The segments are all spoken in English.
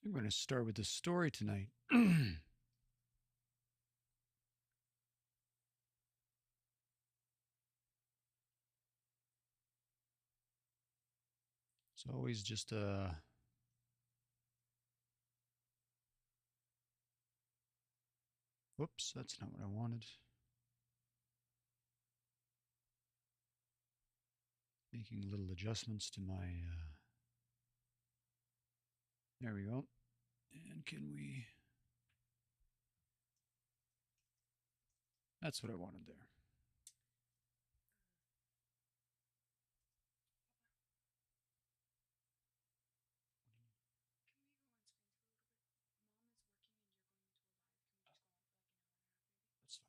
I'm going to start with the story tonight. It's always just a whoops, that's not what I wanted. Making little adjustments to my there we go. And can we, that's what I wanted there. That's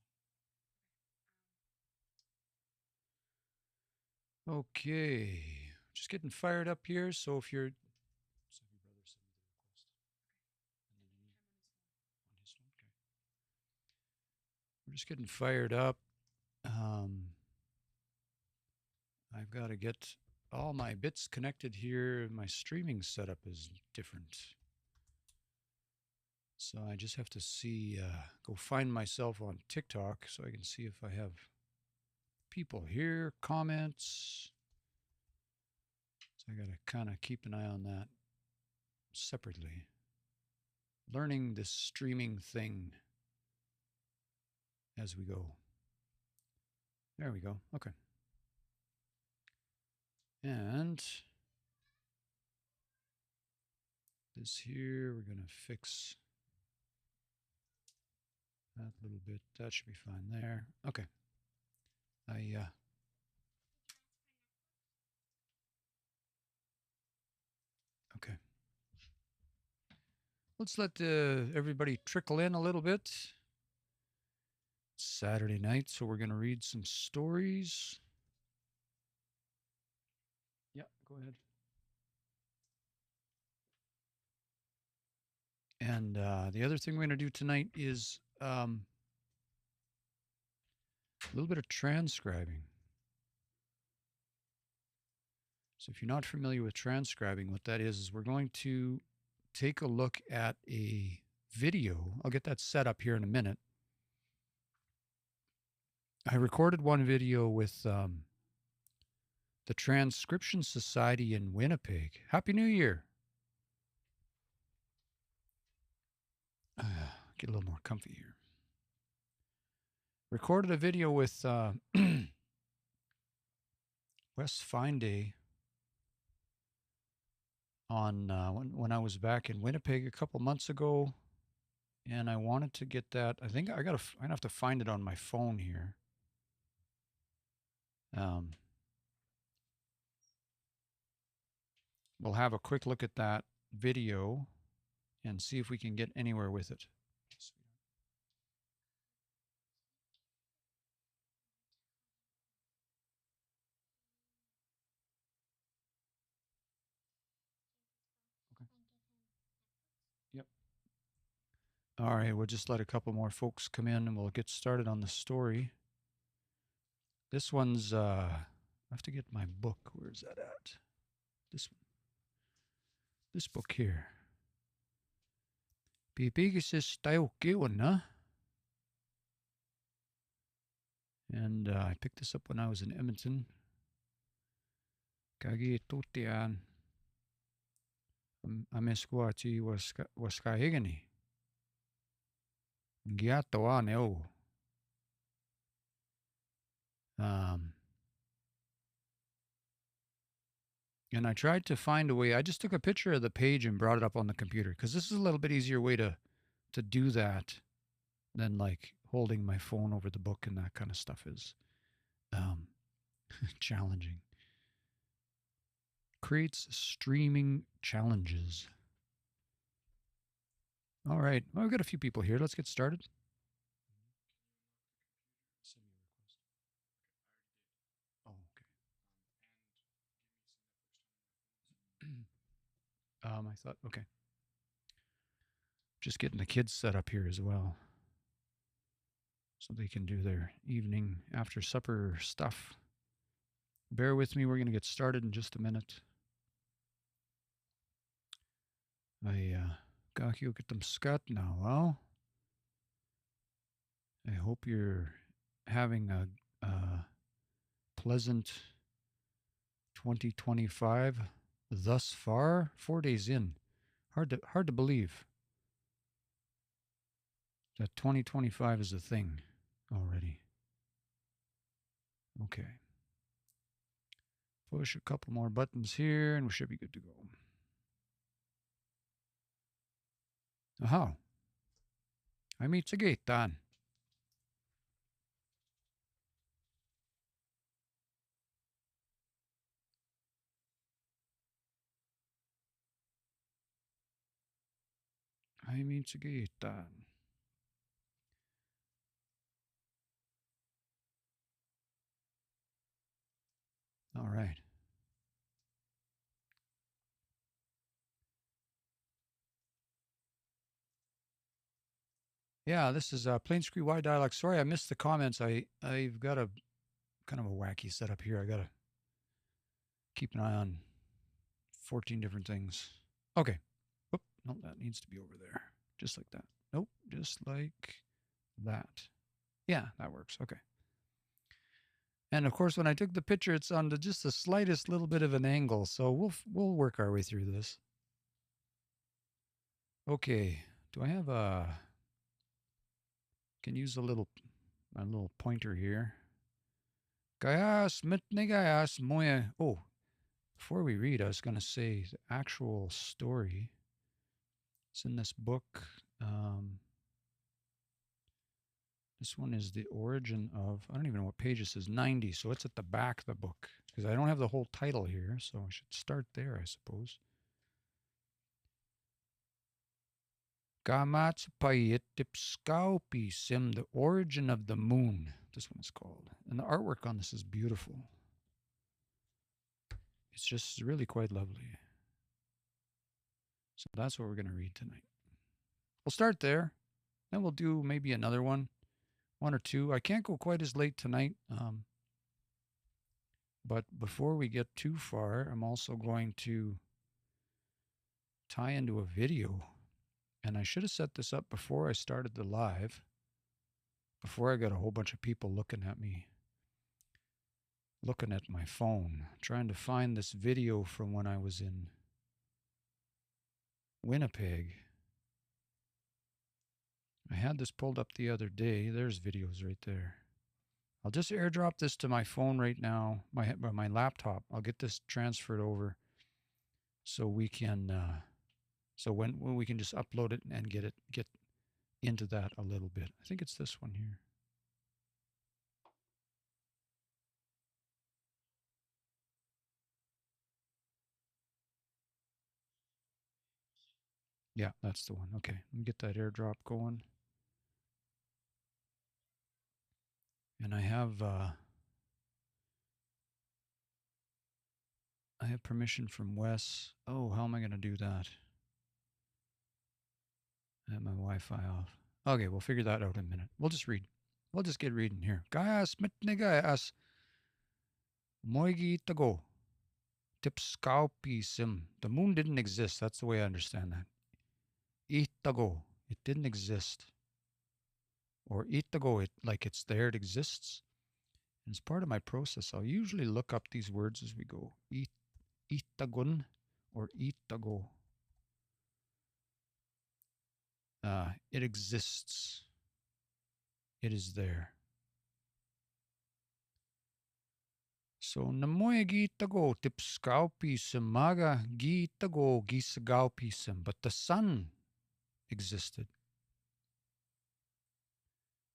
fine. Okay, just getting fired up here. So if you're, so your brother sent me the request. And then you on his phone. Okay. We're just getting fired up. I've got to get all my bits connected here. My streaming setup is different. So I just have to see, go find myself on TikTok so I can see if I have people here, comments. So I got to kind of keep an eye on that separately. Learning this streaming thing as we go. There we go. Okay. And this here, we're going to fix that little bit. That should be fine there. Okay. Okay. Let's let everybody trickle in a little bit. It's Saturday night, so we're going to read some stories. Yeah, go ahead. And the other thing we're going to do tonight is a little bit of transcribing. So if you're not familiar with transcribing, what that is we're going to take a look at a video. I'll get that set up here in a minute. I recorded one video with the Transcription Society in Winnipeg. Happy New Year. Get a little more comfy here. Recorded a video with Wes Finday on when I was back in Winnipeg a couple months ago, and I wanted to get that. I think I'm gonna have to find it on my phone here. We'll have a quick look at that video and see if we can get anywhere with it. Okay. Yep. All right, we'll just let a couple more folks come in and we'll get started on the story. This one's, I have to get my book. Where's that at? This one. This book here. Peepeekisis âtayôhkêwina. And I picked this up when I was in Edmonton. Kagi tutian. Ameskuati waskahigani. Âtayôhkêwina. And I tried to find a way. I just took a picture of the page and brought it up on the computer because this is a little bit easier way to do that than like holding my phone over the book and that kind of stuff is challenging. Creates streaming challenges. All right. Well, we've got a few people here. Let's get started. I thought, okay. Just getting the kids set up here as well so they can do their evening after supper stuff. Bear with me. We're going to get started in just a minute. I now. Well, I hope you're having a pleasant 2025 thus far. 4 days in. Hard to believe that 2025 is a thing already. Okay. Push a couple more buttons here and we should be good to go. Aha. âtayôhkêwina. âtayôhkêwina. All right. Yeah, this is Plains Cree Y dialect. Sorry, I missed the comments. I've got a kind of a wacky setup here. I gotta keep an eye on 14 different things. Okay. Oop, no, that needs to be over there. Just like that. Nope, just like that. Yeah, that works. Okay. And of course, when I took the picture, it's on just the slightest little bit of an angle. So we'll work our way through this. Okay. Do I have a? Can use a little pointer here. Gayas mitnegayas moya. Oh, before we read, I was going to say the actual story. It's in this book. This one is the origin of, I don't even know what page this is, 90. So it's at the back of the book because I don't have the whole title here. So I should start there, I suppose. Sim, the origin of the moon. This one is called. And the artwork on this is beautiful. It's just really quite lovely. So that's what we're going to read tonight. We'll start there. Then we'll do maybe another one or two. I can't go quite as late tonight. But before we get too far, I'm also going to tie into a video. And I should have set this up before I started the live, before I got a whole bunch of people looking at me, looking at my phone, trying to find this video from when I was in Winnipeg. I had this pulled up the other day. There's videos right there. I'll just airdrop this to my phone right now, my laptop. I'll get this transferred over so we can, so when we can just upload it and get into that a little bit. I think it's this one here. Yeah, that's the one. Okay, let me get that airdrop going. And I have permission from Wes. Oh, how am I going to do that? I have my Wi-Fi off. Okay, we'll figure that out in a minute. We'll just read. We'll just get reading here. Gayas mitnegayas moigi tago. Tipskaupi sim. The moon didn't exist. That's the way I understand that. Itago. It didn't exist. Or itago, like it's there, it exists. And as part of my process, I'll usually look up these words as we go. Itagun or itago. It exists. It is there. So namoya gitago tipskaupisem maga gitago gisagaupisem. But the sun existed.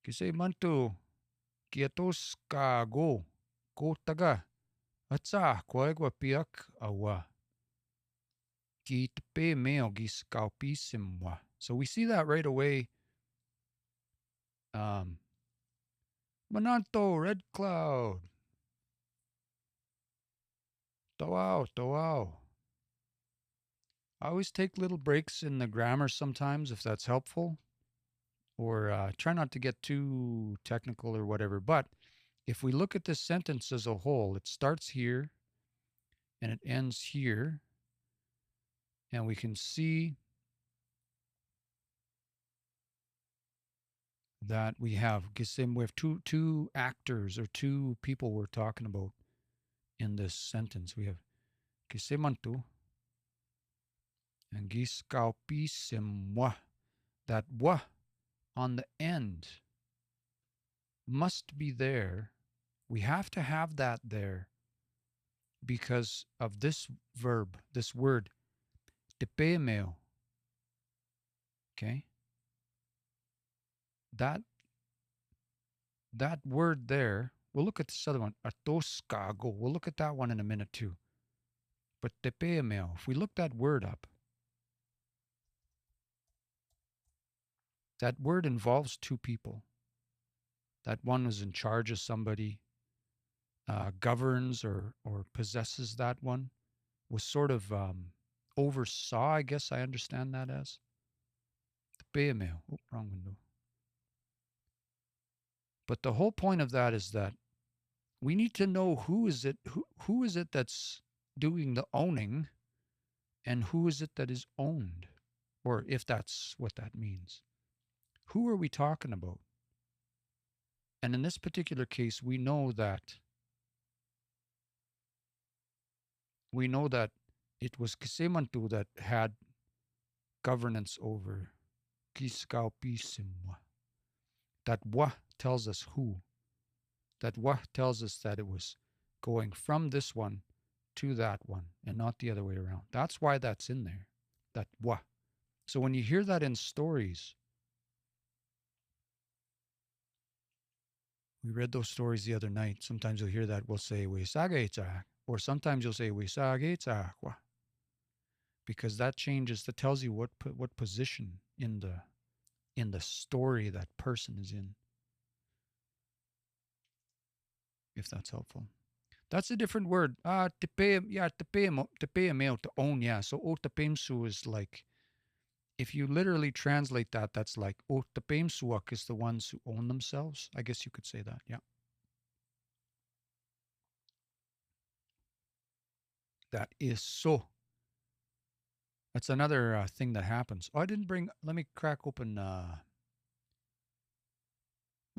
Kisay mantu kiatos kago ko taga atsa koegwa piak awa. Gitpe meo gisagaupisem wa. So we see that right away. Mananto, red cloud. Toao, toao. I always take little breaks in the grammar sometimes if that's helpful. Or try not to get too technical or whatever. But if we look at this sentence as a whole, it starts here and it ends here. And we can see that we have two actors or two people we're talking about in this sentence. We have kisemantu and giskaupisimwa. That wa on the end must be there. We have to have that there because of this verb, this word, tepeemeo. Okay? That word there, we'll look at this other one, âtayôhkêwina. We'll look at that one in a minute too. But tepeemeo, if we look that word up, that word involves two people. That one is in charge of somebody, governs or possesses that one, was sort of oversaw, I guess I understand that as. Tepeemeo. Oh, wrong window. But the whole point of that is that we need to know who is it that's doing the owning and who is it that is owned, or if that's what that means. Who are we talking about? And in this particular case, we know that it was Kisemantu that had governance over Kiskaupisimwa. That wa tells us who. That wa tells us that it was going from this one to that one and not the other way around. That's why that's in there, that wa. So when you hear that in stories, we read those stories the other night. Sometimes you'll hear that we'll say âtayôhkêwina, or sometimes you'll say âtayôhkêwina, because that changes, that tells you what position in the story that person is in. If that's helpful. That's a different word. Tepeemeo, to own, yeah. So âtapemsu is like, if you literally translate that, that's like âtapemsuak is the ones who own themselves. I guess you could say that, yeah. That is so. That's another thing that happens. Oh, I didn't bring, let me crack open, might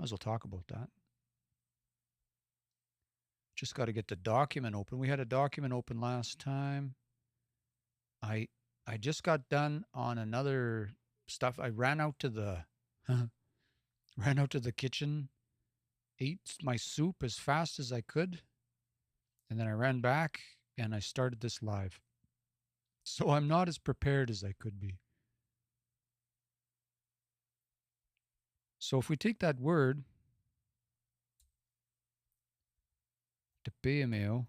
as well talk about that. Just got to get the document open. We had a document open last time. I just got done on another stuff. I ran out to the kitchen, ate my soup as fast as I could, and then I ran back and I started this live. So I'm not as prepared as I could be. So if we take that word, tepeemeo,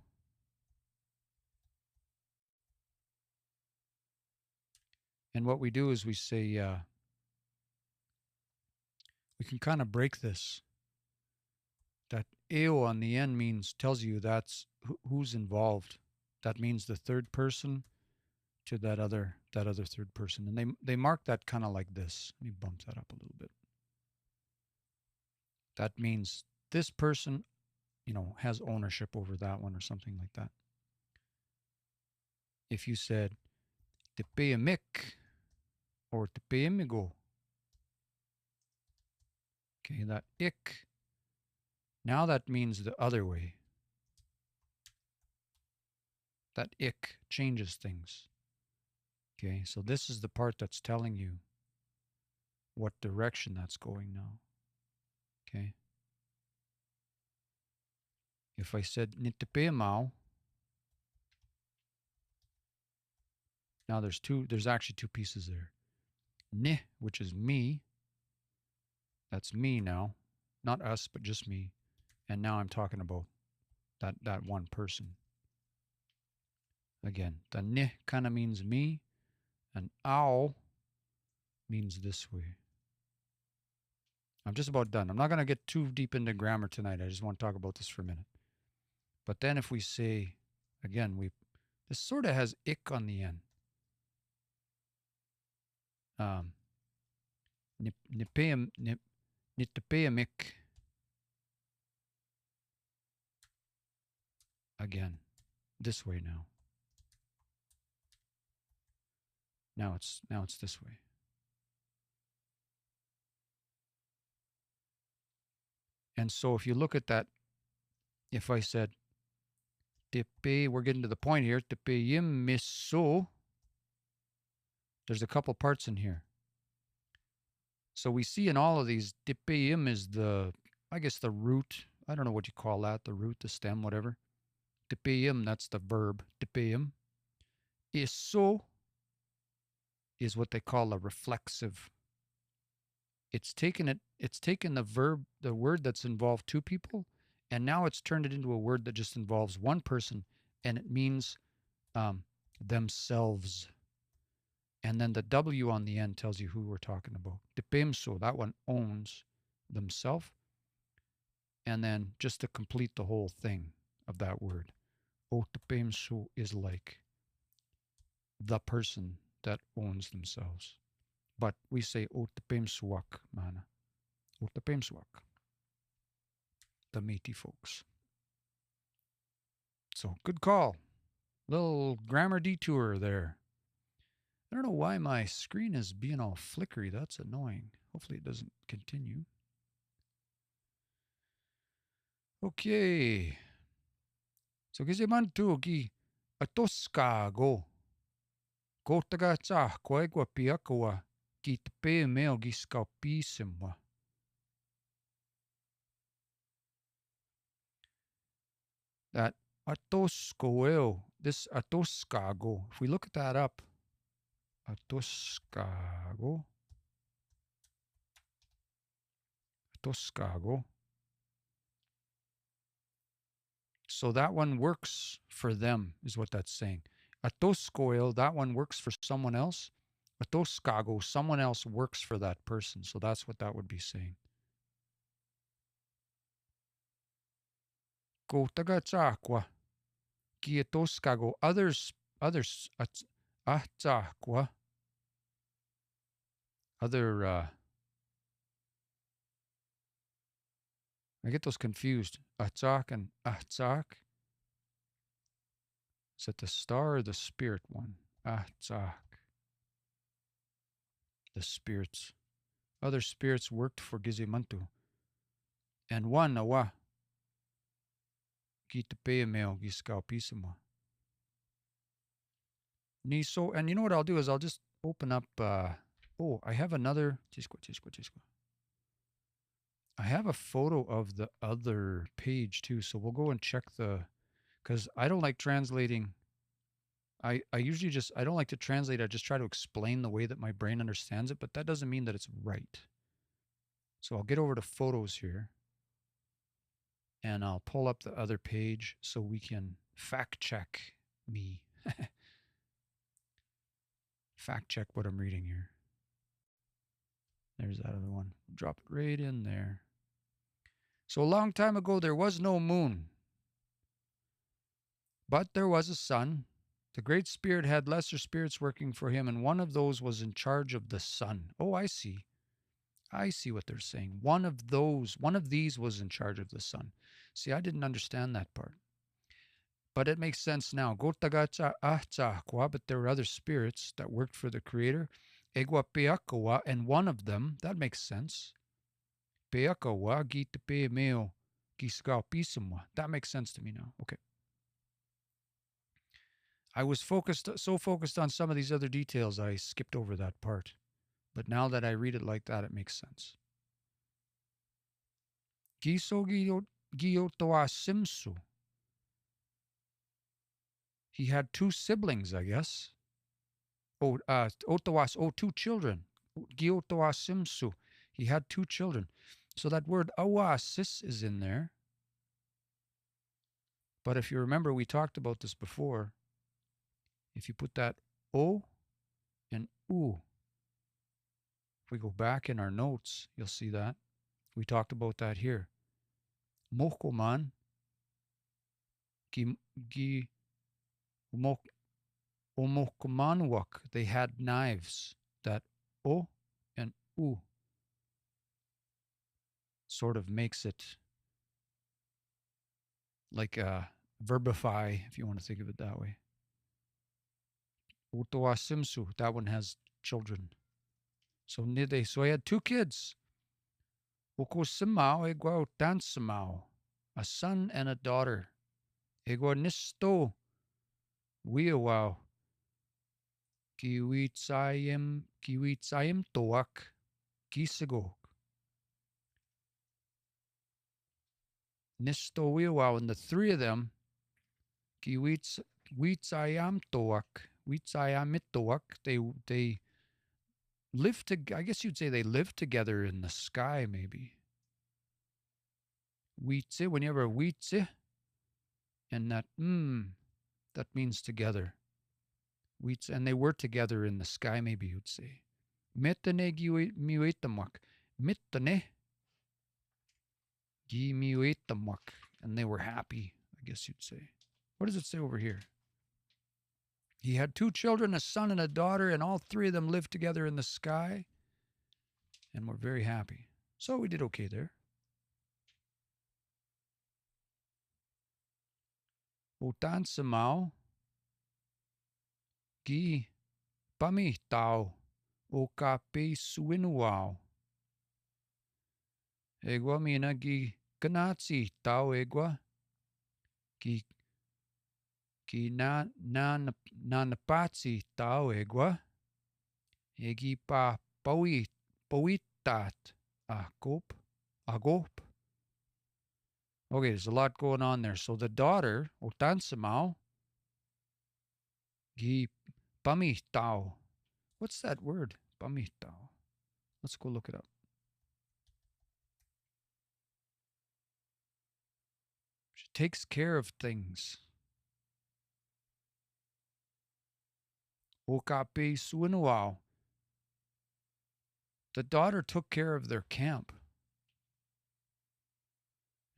and what we do is we say, we can kind of break this. That eo on the end tells you that's who's involved. That means the third person to that other third person. And they mark that kind of like this. Let me bump that up a little bit. That means this person, has ownership over that one or something like that. If you said tepeemik or tepeemigo, okay, that ik, now that means the other way. That ik changes things. Okay, so this is the part that's telling you what direction that's going now. Okay. If I said nitepeemao, now there's actually two pieces there. Ni, which is me. That's me now. Not us, but just me. And now I'm talking about that one person. Again, the ni kind of means me, and ao means this way. I'm just about done. I'm not going to get too deep into grammar tonight. I just want to talk about this for a minute. But then if we say, again, this sort of has ik on the end. Nitepeemik. Again, this way now. Now it's this way. And so if you look at that, if I said, Tepe, we're getting to the point here, Tepeekisis, there's a couple parts in here. So we see in all of these, Tepeim is the, I guess the root. I don't know what you call that, the root, the stem, whatever. Tepeim, that's the verb, Tepeim. Isso is what they call a reflexive. It's taken the verb, the word that's involved two people, and now it's turned it into a word that just involves one person, and it means themselves. And then the W on the end tells you who we're talking about. Depemso, that one owns themselves. And then just to complete the whole thing of that word, âtayôhkêwina is like the person that owns themselves. But we say âtayôhkêwina, mana. âtayôhkêwina. The Métis folks. So good call. Little grammar detour there. I don't know why my screen is being all flickery. That's annoying. Hopefully it doesn't continue. Okay. So kasi man tu ki âtayôhkêwina go taga tsa koe gua piakawa ki tepe meo gi skaupisimwa. That âtayôhkêwina, this âtayôhkêwina, if we look at that up, âtayôhkêwina, âtayôhkêwina. So that one works for them, is what that's saying. Âtayôhkêwina, that one works for someone else. Âtayôhkêwina, someone else works for that person. So that's what that would be saying. Go taga tsakwa ki âtayôhkêwina, others, âtayôhkêwina, other, I get those confused. Âtayôhk and âtayôhk. Is it the star or the spirit one? Âtayôhk. The spirits. Other spirits worked for Gizimantu. And one, awa. Ki tepe meo gi skaupisimo. Niso, and you know what I'll do is I'll just open up, I have another, I have a photo of the other page too, so we'll go and check because I don't like translating. I usually I don't like to translate, I just try to explain the way that my brain understands it, but that doesn't mean that it's right. So I'll get over to photos here, and I'll pull up the other page so we can fact check me. Fact check what I'm reading here. There's that other one. Drop it right in there. So a long time ago, there was no moon, but there was a sun. The Great Spirit had lesser spirits working for him, and one of those was in charge of the sun. Oh, I see. I see what they're saying. One of these was in charge of the sun. See, I didn't understand that part. But it makes sense now. But there were other spirits that worked for the Creator. And one of them, that makes sense. That makes sense to me now. Okay. I was so focused on some of these other details, I skipped over that part. But now that I read it like that, it makes sense. He had two siblings, I guess. Two children. He had two children. So that word awasis is in there. But if you remember, we talked about this before. If you put that O and U, if we go back in our notes, you'll see that. We talked about that here. Mokoman gi omokomanwak, they had knives. That O and U sort of makes it like verbify, if you want to think of it that way. Utoa Simsu, that one has children. So he had two kids. Oko samau egwa utan samau. A son and a daughter. Egwa nisto wiawau. Kiwitsayem toak kisigok. Nisto wiawau, and the three of them, kiwitsayam toak, witsayamitoak, they live to, I guess you'd say they live together in the sky, maybe. Witse, whenever witse, and that means together. Witse, and they were together in the sky, maybe you'd say. Metane miuetamak. Mitane gi miuetamak. And they were happy, I guess you'd say. What does it say over here? He had 2 children, a son and a daughter, and all 3 of them lived together in the sky and were very happy. So we did okay there. Otan samau gi pami tau o ka pe suinuau. Egwa mina gi kanatsi tau egwa ki napatsi tau egwa egi pa poitat agop. Okay, there's a lot going on there. So the daughter, Otansamau, gi pamitao. What's that word? Pamitao. Let's go look it up. She takes care of things. Okape suinuau. The daughter took care of their camp.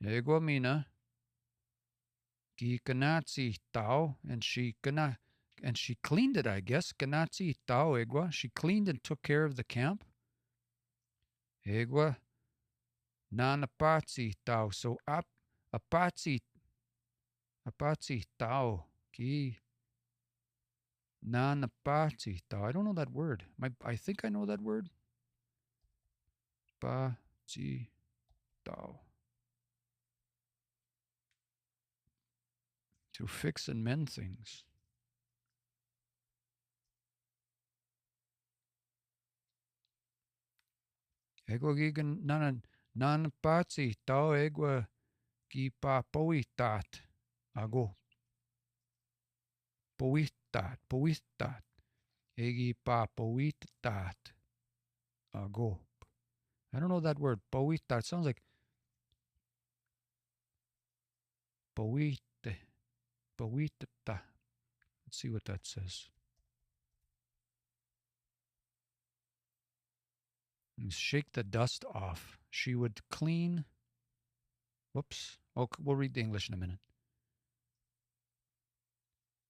Eguamina gi kanatsi tao, and she cleaned it, I guess. Kanatsi tao egua. She cleaned and took care of the camp. Egua nanapatsi tao. So apatsi tao ki nanapatsi tao. I don't know that word. I think I know that word. Patsi tao. To fix and mend things. Egwa gigan nan patsi tao egwa gi pa poitat ago. Poitat. Egi pa poitat ago. I don't know that word. Poitat sounds like poite. Let's see what that says. And shake the dust off. She would clean. Whoops. Oh, we'll read the English in a minute.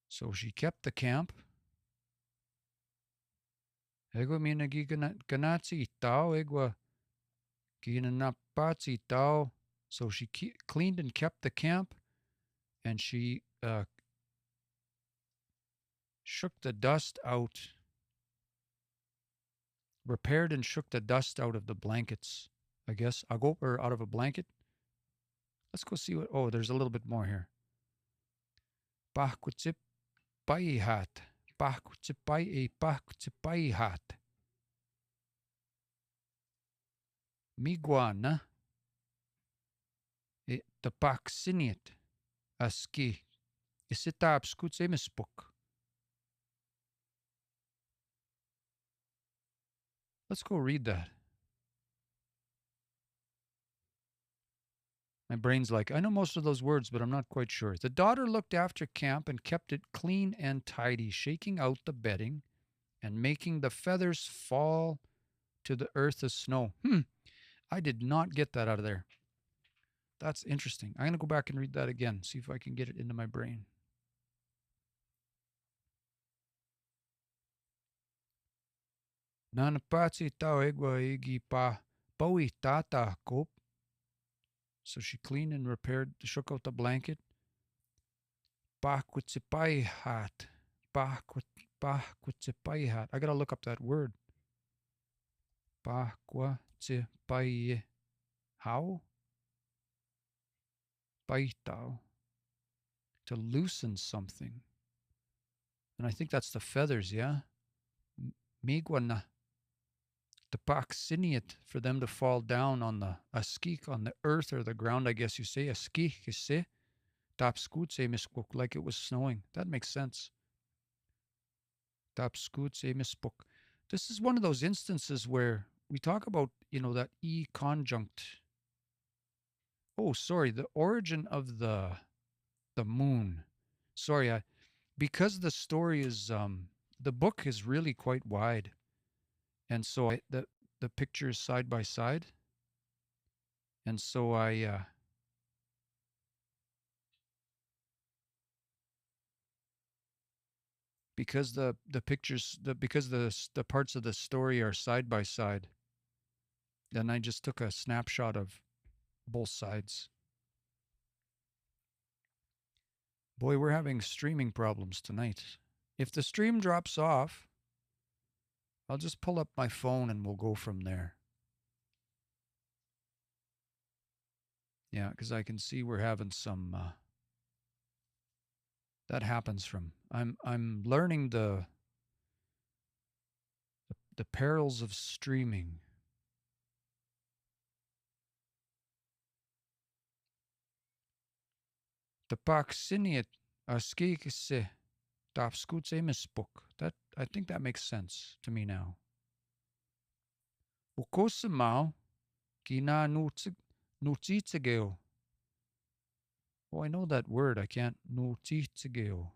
So she kept the camp. Egwa mina gi ganatsi tao egwa ginanapatsi tao. So she cleaned and kept the camp, and she shook the dust out, repaired and shook the dust out of the blankets, I guess. Or out of a blanket. Let's go see what, oh, there's a little bit more here. Pahkutsip paihat. Pahkutsipaihat. Miguana. Tapaksiniet. Aski. Isitap skutsemisbuk. Let's go read that. My brain's like, I know most of those words, but I'm not quite sure. The daughter looked after camp and kept it clean and tidy, shaking out the bedding and making the feathers fall to the earth as snow. I did not get that out of there. That's interesting. I'm going to go back and read that again, see if I can get it into my brain. Nanapatsi tau egwa igi pa paui tata kop. So she cleaned and repaired, shook out the blanket. Pahkutsipaihat. Pahkutsipaihat. I gotta look up that word. Pahkutsipai. How? Baitao. To loosen something. And I think that's the feathers, yeah? Migwana. The paksiniat, for them to fall down on the askik, on the earth or the ground, I guess you say. Askêkosihk. Tapskutse mispok, like it was snowing. That makes sense. Tapskutse mispok. This is one of those instances where we talk about, that E conjunct. Oh, sorry, the origin of the moon. Sorry, because the story is the book is really quite wide, and so the pictures side by side, and so I because the pictures because the parts of the story are side by side, then I just took a snapshot of both sides. Boy, we're having streaming problems tonight. If the stream drops off, I'll just pull up my phone and we'll go from there. Yeah, because I can see we're having some. That happens from. I'm learning the perils of streaming. The paksiniat maskêkosihk tapskutse mispok. That I think that makes sense to me now. Ukosamau kina nutsitsegeo. Oh, I know that word. I can't. Nutsitsegeo.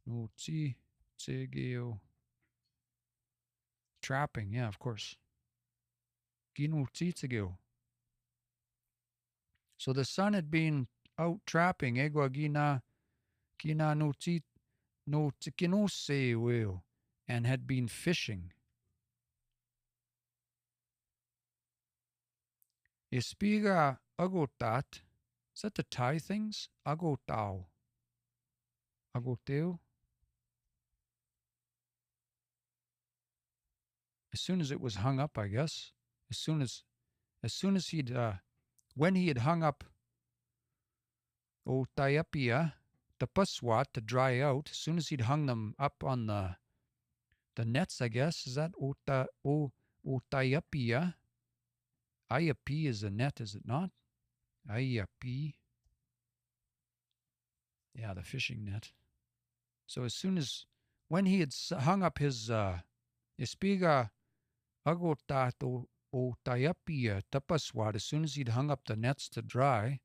Nutsitsegeo. Trapping, yeah, of course. Ginutsitsegeo. So the son had been out trapping. Egwa gina nutsikinoseeo, and had been fishing. Ispiga agotat. Is that the Thai things? Agotao. Agoteo. As soon as it was hung up, I guess. As soon as he'd when he had hung up âtayôhkêwina, the paswat to dry out, as soon as he'd hung them up on the nets, I guess. Is that âtayôhkêwina? Ayapi is a net, is it not? Ayapi. Yeah, the fishing net. So as soon as, when he had hung up his ispiga agotat âtayôhkêwina tapaswat, as soon as he'd hung up the nets to dry,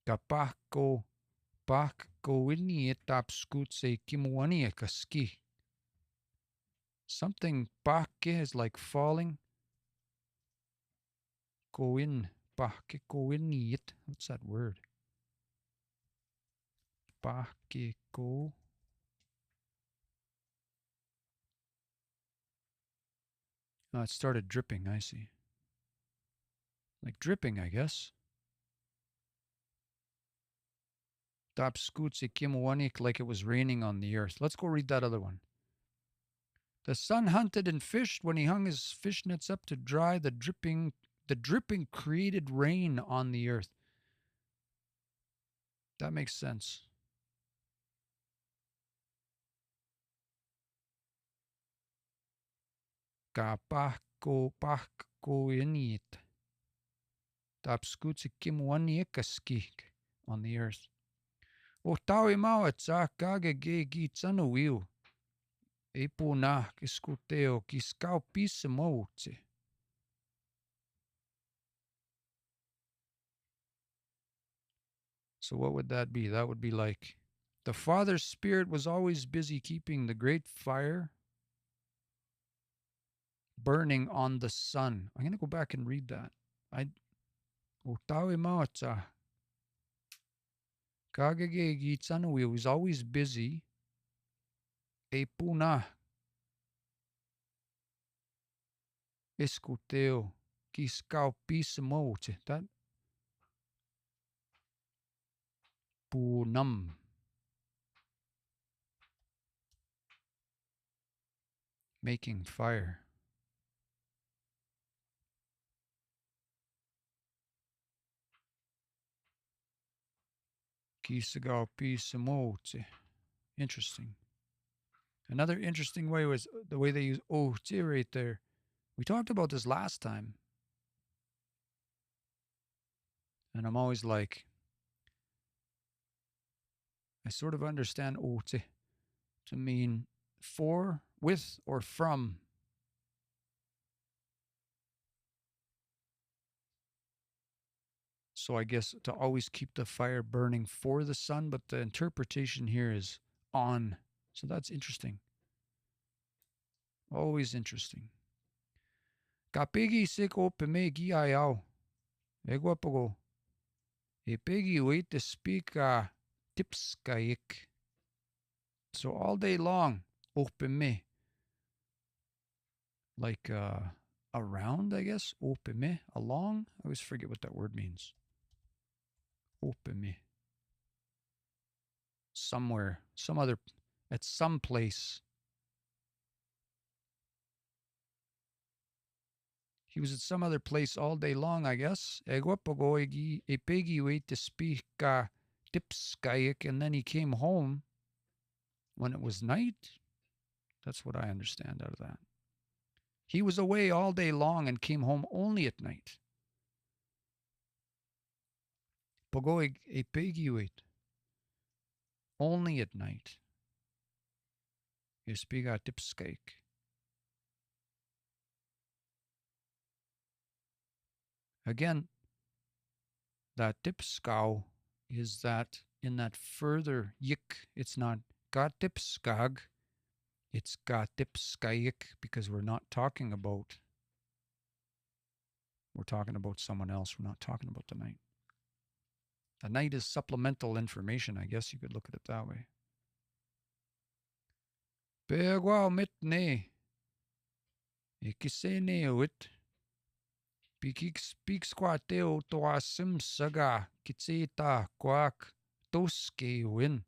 kapako pakowini tapskutse kimuaniakaski. Something pake is like falling. Koin pake kowiniit. What's that word? Pake ko. Oh, it started dripping, I see. Like dripping, I guess. Tapskutse kimuanik, like it was raining on the earth. Let's go read that other one. The son hunted and fished. When he hung his fish nets up to dry, the dripping created rain on the earth. That makes sense. Kapako pakkoinit. Tapskutse kimuaniekaskik on the earth. O tawi mawatsa kagege gitsanuiu. Epuna kiskuteo kiskau pisimotse. So what would that be? That would be like the father's spirit was always busy keeping the great fire burning on the sun. I'm going to go back and read that. Otawe Mawatsa. Kagege Gitsanui was always busy. Epuna. Escuteo. Kiskau Pisimote. That. Punam. Making fire. Kisagao pisamote. Interesting. Another interesting way was the way they use ote right there. We talked about this last time. And I'm always like, I sort of understand ote to mean for, with, or from. So I guess to always keep the fire burning for the sun, but the interpretation here is on. So that's interesting. Always interesting. Peepeekisis Cree Nation. Eguapago. Pegi wait to speak tipskayik. So all day long, opeme. Like around, I guess. Opeme. Along. I always forget what that word means. Opeme. Somewhere. Some other. At some place. He was at some other place all day long, I guess. Eguapago pegi wait to speak tipskayik, and then he came home when it was night. That's what I understand out of that. He was away all day long and came home only at night. Pogo pegi wait. Only at night. Yespiga tipskayik. Again, that tipskow is that in that further yik, it's not gatipskag, it's gatipskayik, because we're talking about someone else. We're not talking about the night. The night is supplemental information. I guess you could look at it that way. Peguao mitne. Ikisene wit. Peepeekisis toa simsaga kitsita kwak âtayôhkêwina.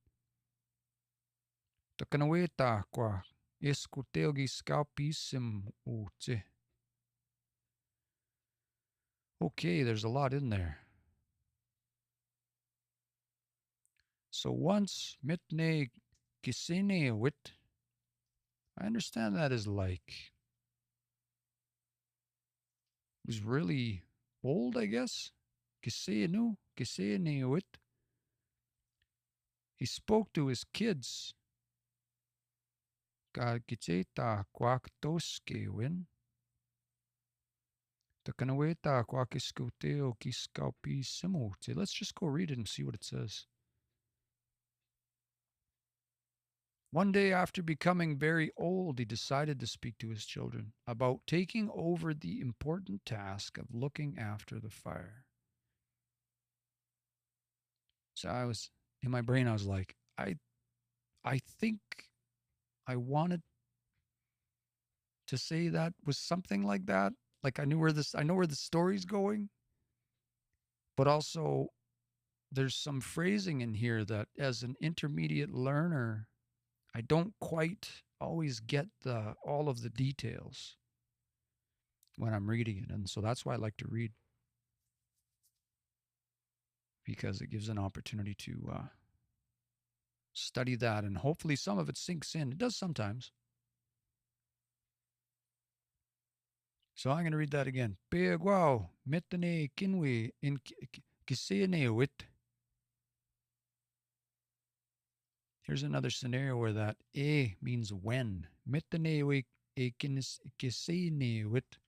Takanaweta kwak âtayôhkêwina ote. Okay, there's a lot in there. So once mitne kisene wit, I understand that is like, he was really old, I guess. Kisene wit. He spoke to his kids. Kitsita kwak âtayôhkêwina. Takanaweta kwak âtayôhkêwina ote. Let's just go read it and see what it says. One day after becoming very old, he decided to speak to his children about taking over the important task of looking after the fire. So I was, in my brain, I was like, I think I wanted to say that was something like that. Like I know where the story's going, but also there's some phrasing in here that as an intermediate learner, I don't quite always get all of the details when I'm reading it. And so that's why I like to read, because it gives an opportunity to study that, and hopefully some of it sinks in. It does sometimes. So I'm going to read that again. Peguao metane kinwe in kisene wit. Here's another scenario where that means when. Metane we kisene wit.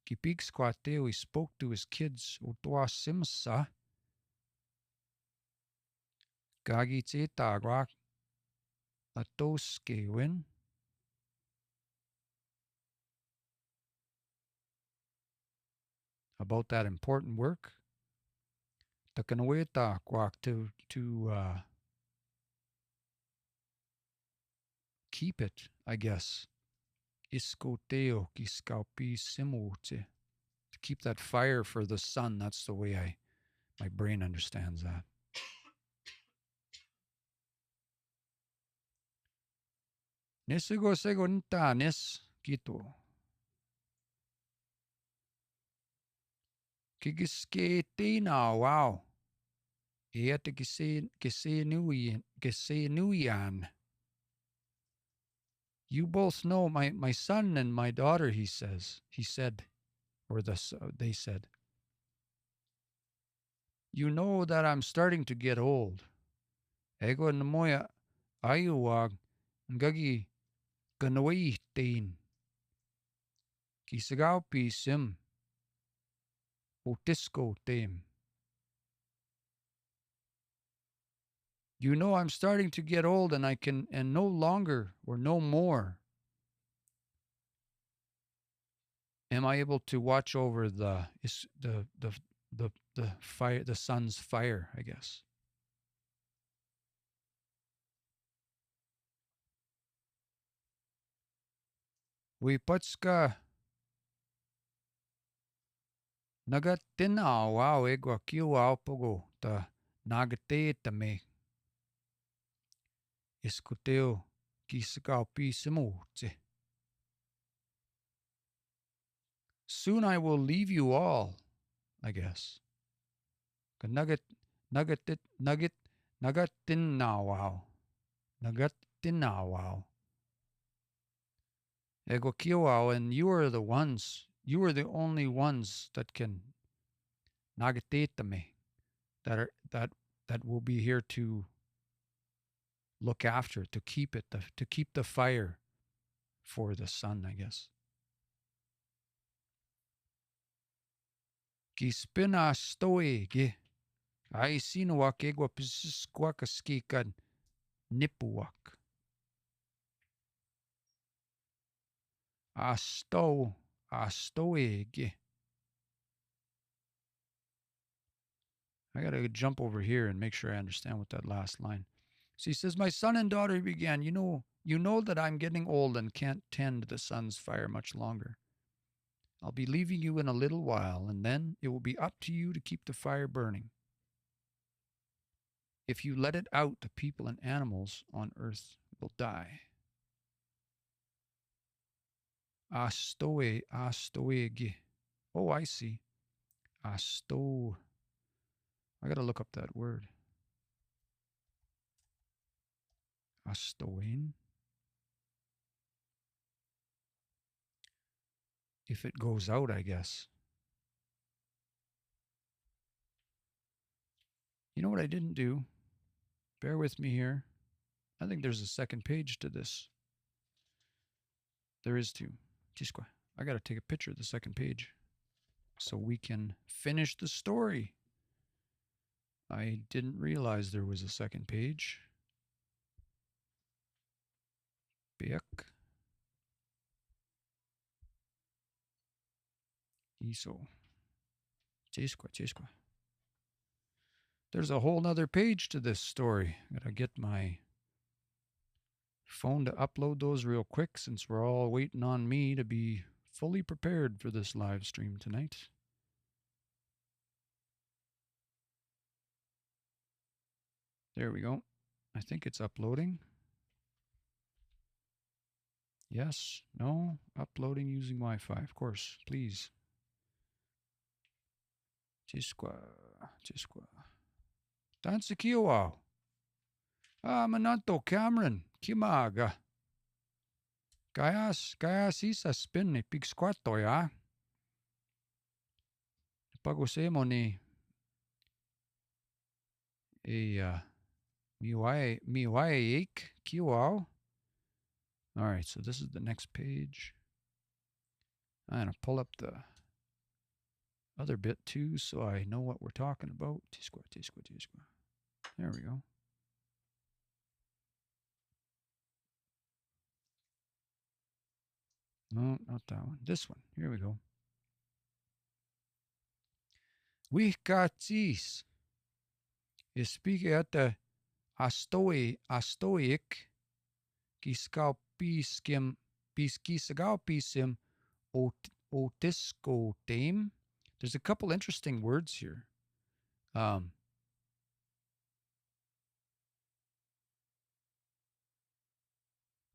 Peepeekisis he spoke to his kids. Otoa simsa. Gagi tseta gwak âtayôhkêwina. About that important work. Takanaweta kwak to keep it, I guess. âtayôhkêwina ote. To keep that fire for the sun. That's the way my brain understands that. Nesigo sego nta nes kito. Kigiske tina wow. âtayôhkêwina. You both know my son and my daughter, he said, or they said. You know that I'm starting to get old. Ego namoya ayuwag ngagi ganawaitin. Kisagaw pisim otisco tem. You know I'm starting to get old and and no longer or no more am I able to watch over the fire, the sun's fire, I guess. We patska nagatinaw wow egwa kiwaw pogo ta nagate tame iskuteo kisagaw pisimute. Soon I will leave you all, I guess. Nugget nagatinaw. Ego kiwaw, and you are the only ones that can nagatete me, that will be here to look after, to keep the fire for the sun, I guess. Kispina stoe ge. I sinuak egwa pisisquakaskikan nipuak. Astoe ge. I gotta jump over here and make sure I understand what that last line. So he says, my son and daughter began, you know that I'm getting old and can't tend the sun's fire much longer. I'll be leaving you in a little while, and then it will be up to you to keep the fire burning. If you let it out, the people and animals on earth will die. Astoege. Oh, I see. Asto. I gotta look up that word. Astoin. If it goes out, I guess. You know what I didn't do? Bear with me here. I think there's a second page to this. There is too. Chisqua. I gotta take a picture of the second page so we can finish the story. I didn't realize there was a second page. Beak. Iso. Chisqua. There's a whole nother page to this story. Gotta get my phone to upload those real quick since we're all waiting on me to be fully prepared for this live stream tonight. There we go. I think it's uploading. Yes, no, uploading using Wi-Fi, of course, please. Chisqua. Tansikiwa. Mananto Cameron. Kimaga. Kayas isa spin ni pigsquato ya. Pagusemo ni miwaik kiwao. All right, so this is the next page. I'm gonna pull up the other bit too so I know what we're talking about. Tisqua. There we go. No, not that one. This one. Here we go. Wihkatis is speaking at the astoic kiskaupiskim piskisagaupisim otisco dame. There's a couple interesting words here.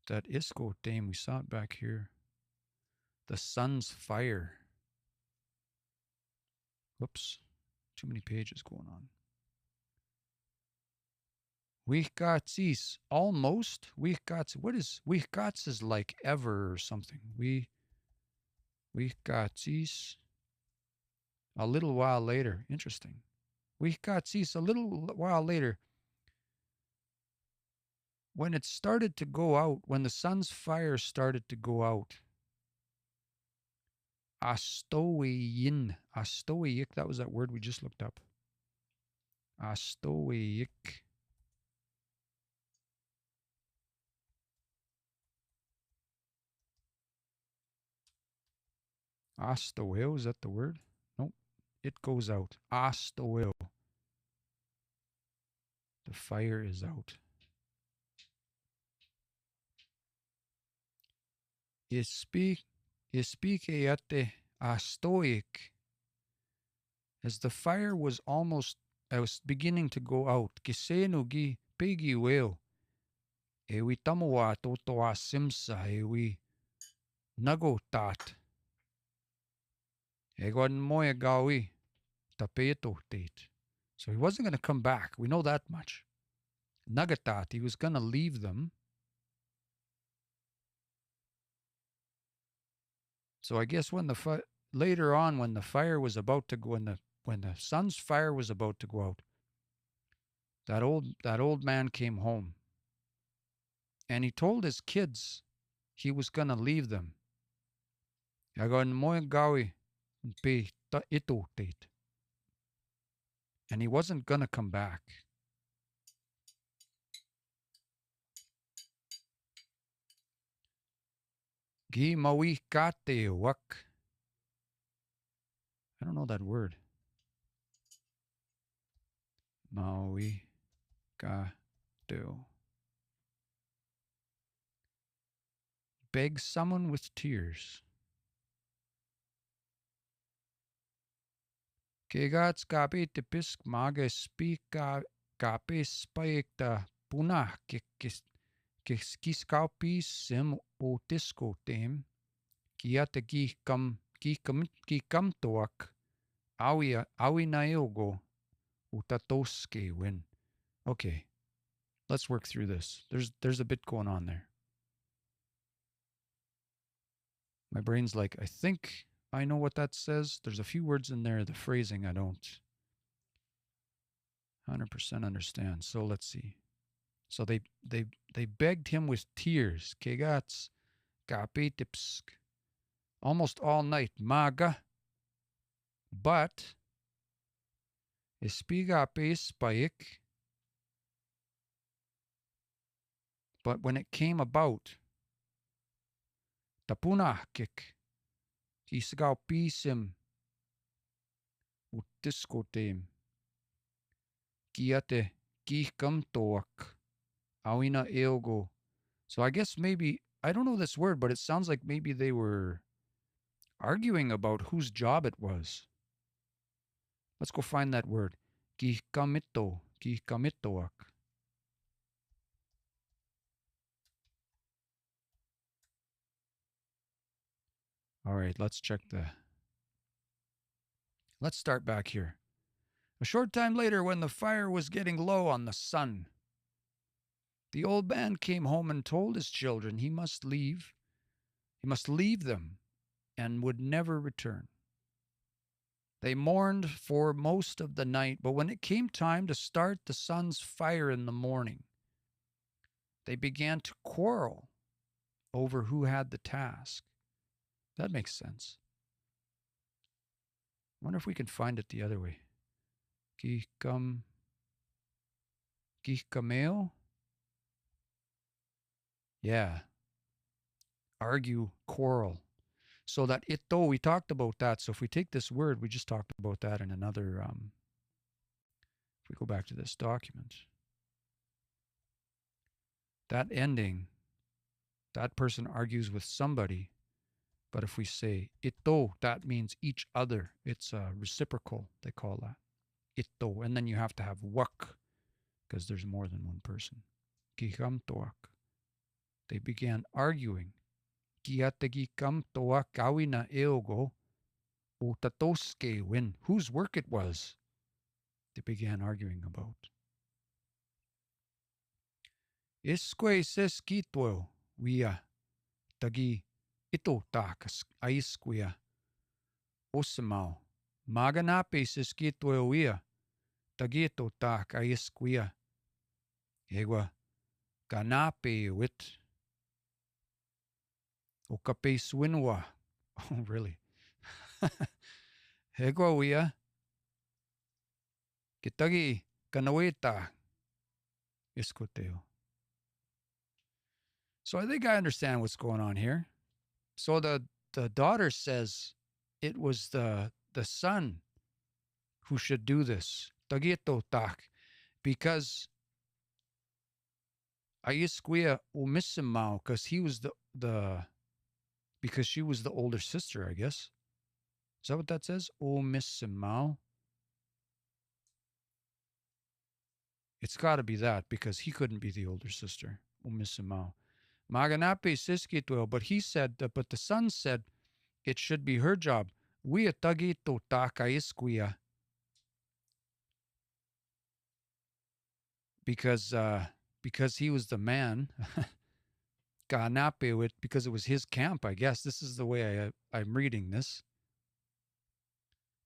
That isco dame, we saw it back here. The sun's fire. Whoops. Too many pages going on. Wihkatsis. Almost. Wihkats. What is wihkats is like ever or something. Wihkatsis. A little while later. Interesting. Wihkatsis. A little while later. When it started to go out, when the sun's fire started to go out. âtayôhkêwina. âtayôhkêwina. That was that word we just looked up. âtayôhkêwina. âtayôhkêwina, is that the word? Nope. It goes out. âtayôhkêwina. The fire is out. âtayôhkêwina. As the fire was beginning to go out, kisenu gi pegi weo. Ewi tamoa totoa simsa ewi nago tat. Egon moya gawi tapeto tate. So he wasn't going to come back. We know that much. Nagatat, he was going to leave them. So I guess when later on, when the fire was about to go, when the sun's fire was about to go out, that old man came home, and he told his kids he was going to leave them. And he wasn't going to come back. I don't know that word. Maui gato. Beg someone with tears. Kegats kape tipisk maga speak kape spike da punah kiskaupi sim o disco tem kiata kam toak awi nailgo âtayôhkêwina. Okay, let's work through this. There's a bit going on there. My brain's like, I think I know what that says. There's a few words in there, the phrasing I don't 100% understand. So let's see. So they begged him with tears. Kegats kapetipsk. Almost all night. Maga. But ispigapespaik. But when it came about, tapunahkik. Kisgau pisim utiskotem. Kiate kihkam toak. Awina eogo. So I guess maybe, I don't know this word, but it sounds like maybe they were arguing about whose job it was. Let's go find that word. Kihkamito. Kihkamitoak. All right, let's start back here. A short time later, when the fire was getting low on the sun, the old man came home and told his children he must leave them and would never return. They mourned for most of the night, but when it came time to start the sun's fire in the morning, they began to quarrel over who had the task. That makes sense. I wonder if we can find it the other way. Kihkameo? Yeah. Argue, quarrel. So that ito, we talked about that. So if we take this word, we just talked about that in another, if we go back to this document. That ending, that person argues with somebody. But if we say ito, that means each other. It's a reciprocal, they call that. Ito. And then you have to have wak, because there's more than one person. Kihamtoak. They began arguing. Kiategi kam toak awina eogo âtayôhkêwina. Whose work it was, they began arguing about. âtayôhkêwina tagi âtayôhkêwina aisquia osamau. Maganapêkosihk tagi âtayôhkêwina aisquia egua ganapêwit âtayôhkêwina. Oh, really? Egua kitagi kanaweta iskoteo. So I think I understand what's going on here. So the daughter says it was the son who should do this. Because Aisquia umissimau, because he was because she was the older sister, I guess. Is that what that says? Umissimau. It's got to be that because he couldn't be the older sister. Umissimau. Maganape siskitwell, but he said, but the son said it should be her job. Wia tagito takaisquia. Because he was the man. Ganape, because it was his camp, I guess. This is the way I'm reading this.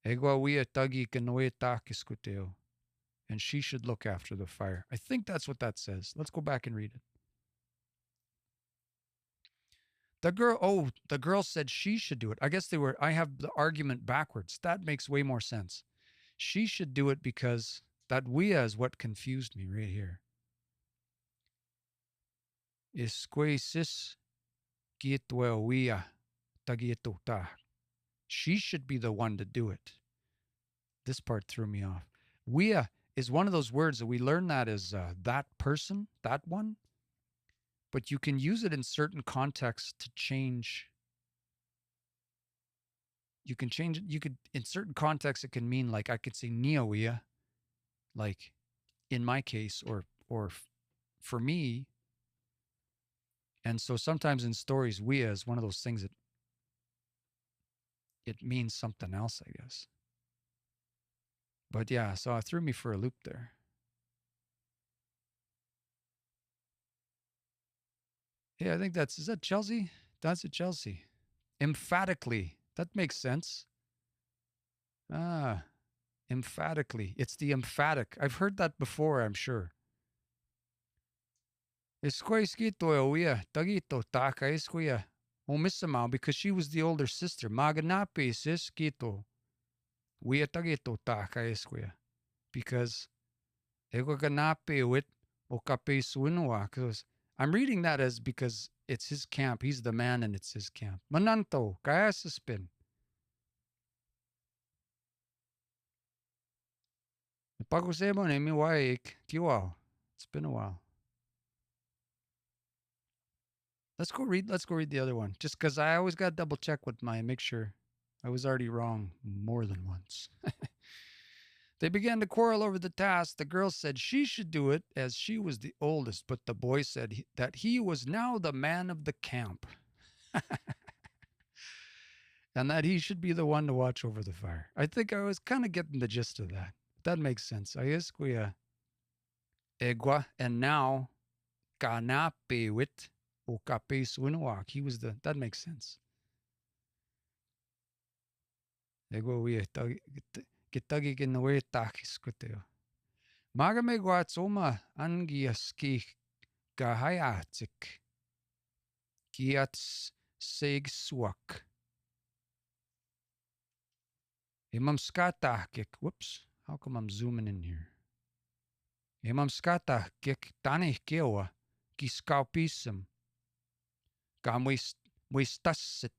Egua wia tagi kanoe takiskuteo. And she should look after the fire. I think that's what that says. Let's go back and read it. The girl said she should do it. I guess I have the argument backwards. That makes way more sense. She should do it because that wia is what confused me right here. Isquesis gietwea wia tagietota. She should be the one to do it. This part threw me off. Wia is one of those words that we learn that as that person, that one. But you can use it in certain contexts to change. You can change it. You could, in certain contexts, it can mean like I could say niawia, like in my case, or for me. And so sometimes in stories, wia is one of those things that it means something else, I guess. But yeah, so it threw me for a loop there. Yeah, I think is that Chelsea? That's it, Chelsea. Emphatically. That makes sense. Emphatically. It's the emphatic. I've heard that before, I'm sure. Because she was the older sister. Because I'm reading that as because it's his camp. He's the man and it's his camp. Mananto, kaya suspin. It's been a while. Let's go read the other one. Just because I always got to double check with make sure I was already wrong more than once. They began to quarrel over the task. The girl said she should do it as she was the oldest, but the boy said that he was now the man of the camp. And that he should be the one to watch over the fire. I think I was kind of getting the gist of that. That makes sense. Aisquia egua, and now kanapewit okapeswinuak. He was that makes sense. Egua wia kitagi kinawe takiskuteo. Magamegwatsoma angiaski gahayatik kiats segsuak. Imamskatahkik. Whoops. How come I'm zooming in here? Imamskatahkik tanihkewa kiskaupisum. Muistasit.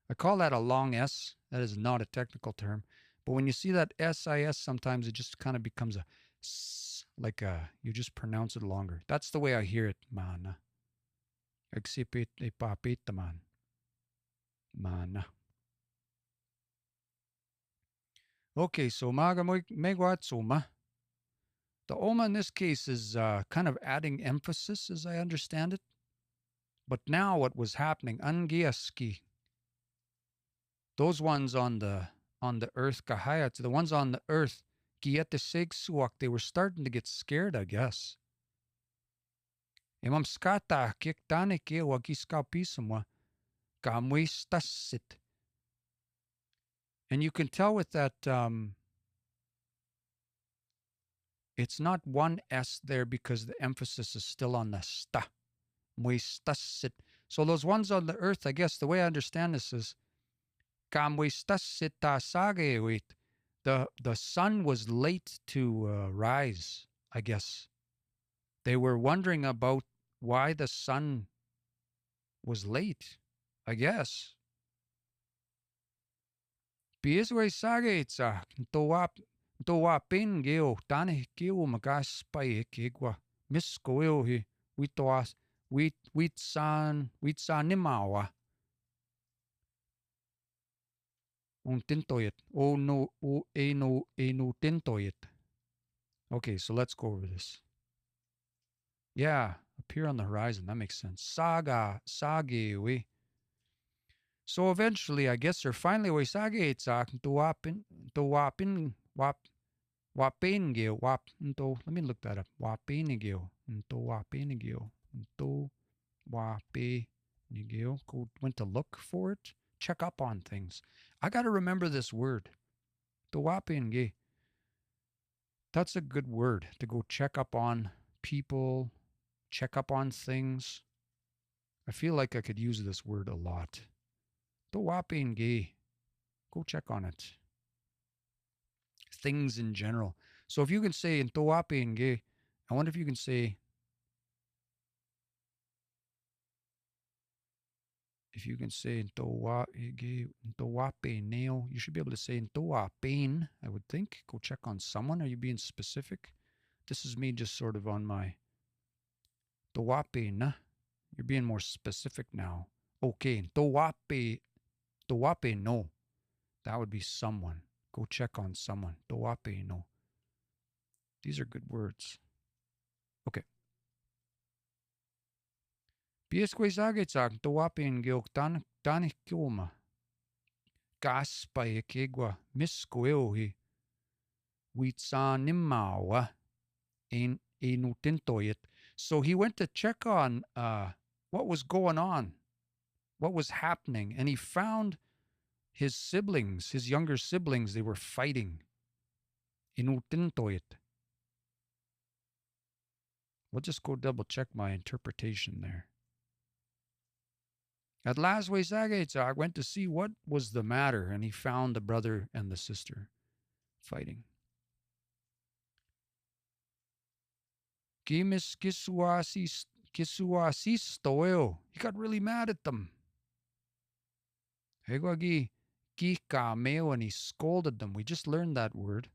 I call that a long S. That is not a technical term. But when you see that SIS, sometimes it just kind of becomes a S, like you just pronounce it longer. That's the way I hear it, mana. Exipit epapitaman. Mana. Okay, so maga megwatsuma. The oma in this case is kind of adding emphasis, as I understand it. But now what was happening, angiaski, those ones on the earth, kahayat, the ones on the earth, Kiatisegsuak, they were starting to get scared, I guess. Emam skata kiktane ke wagiska pisumwa kamwistasit. And you can tell with that, it's not one S there because the emphasis is still on the sta. Mwistasit. So those ones on the earth, I guess, the way I understand this is kamwistasita sagewit. The sun was late to rise, I guess. They were wondering about why the sun was late, I guess. Pieswe sageitsa towa pengeo tane keo magas pae kegwa miskoeo hi witoas witsan nimawa un tintoyet o no tintoyet. Okay, so let's go over this. Yeah, appear on the horizon. That makes sense. Sage. So eventually, I guess, or finally, we sage itzak to wapin, wapengeo, let me look that up. Wapengeo, went to look for it, check up on things. I got to remember this word. To wapenge. That's a good word to go check up on people, check up on things. I feel like I could use this word a lot. Go check on it. Things in general. So if you can say in I wonder if you can say, in neo, you should be able to say in pain, I would think. Go check on someone. Are you being specific? This is me just sort of on my na. You're being more specific now. Okay, no. That would be someone. Go check on someone. No. These are good words. Okay. Piesquezagetzak towapengeok tanikioma. Gaspa ekegwa miskoeohi. Witsanimawa enutintoyet. So he went to check on what was going on, what was happening, and he found his siblings, his younger siblings, they were fighting. Inutintoyet. We'll just go double check my interpretation there. At last, I went to see what was the matter, and he found the brother and the sister fighting. Kimis kisuasis toeo. He got really mad at them. Hegwagi kikameo, and he scolded them. We just learned that word.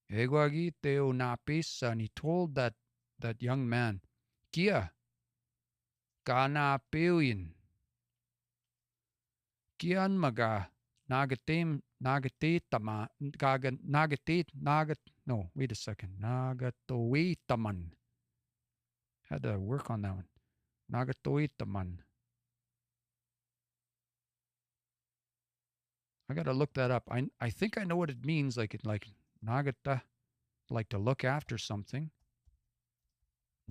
Hegwagi teo napisa, and he told that young man, Kia kana peoin. Kian maga nagatem nagatetaman no, wait a second. Nagatoetaman. Had to work on that one. Nagatoetaman. I gotta look that up. I think I know what it means, like nagata, like to look after something.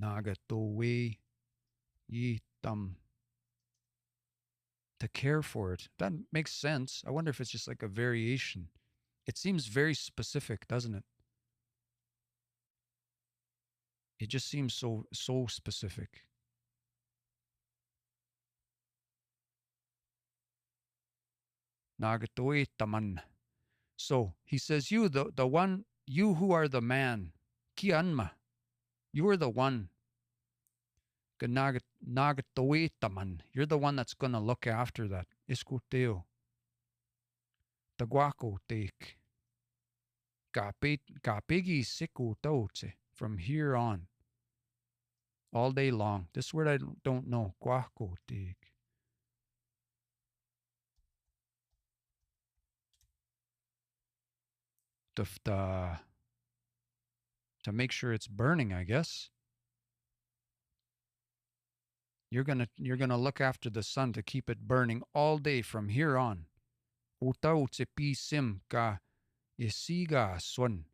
Nagatoe yitam. To care for it. That makes sense. I wonder if it's just like a variation. It seems very specific, doesn't it? It just seems so specific. Nagatoe taman. So he says, you, the one, you who are the man, kianma, you are the one. Nagatoe taman. You're the one that's gonna look after that. Iskuteo. Taguako take. Peepeekisis Cree. From here on. All day long. This word I don't know. Guaco take. To make sure it's burning, I guess. You're gonna look after the sun to keep it burning all day from here on. Utautse pisim ka isiga son.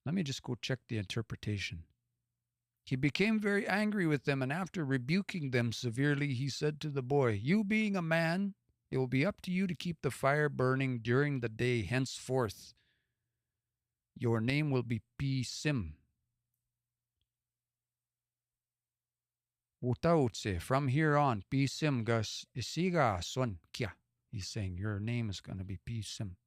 Let me just go check the interpretation. He became very angry with them, and after rebuking them severely, he said to the boy, "You being a man, it will be up to you to keep the fire burning during the day. Henceforth, your name will be Sim. Utautse, from here on, Sim gas isiga son kia." He's saying your name is going to be Sim.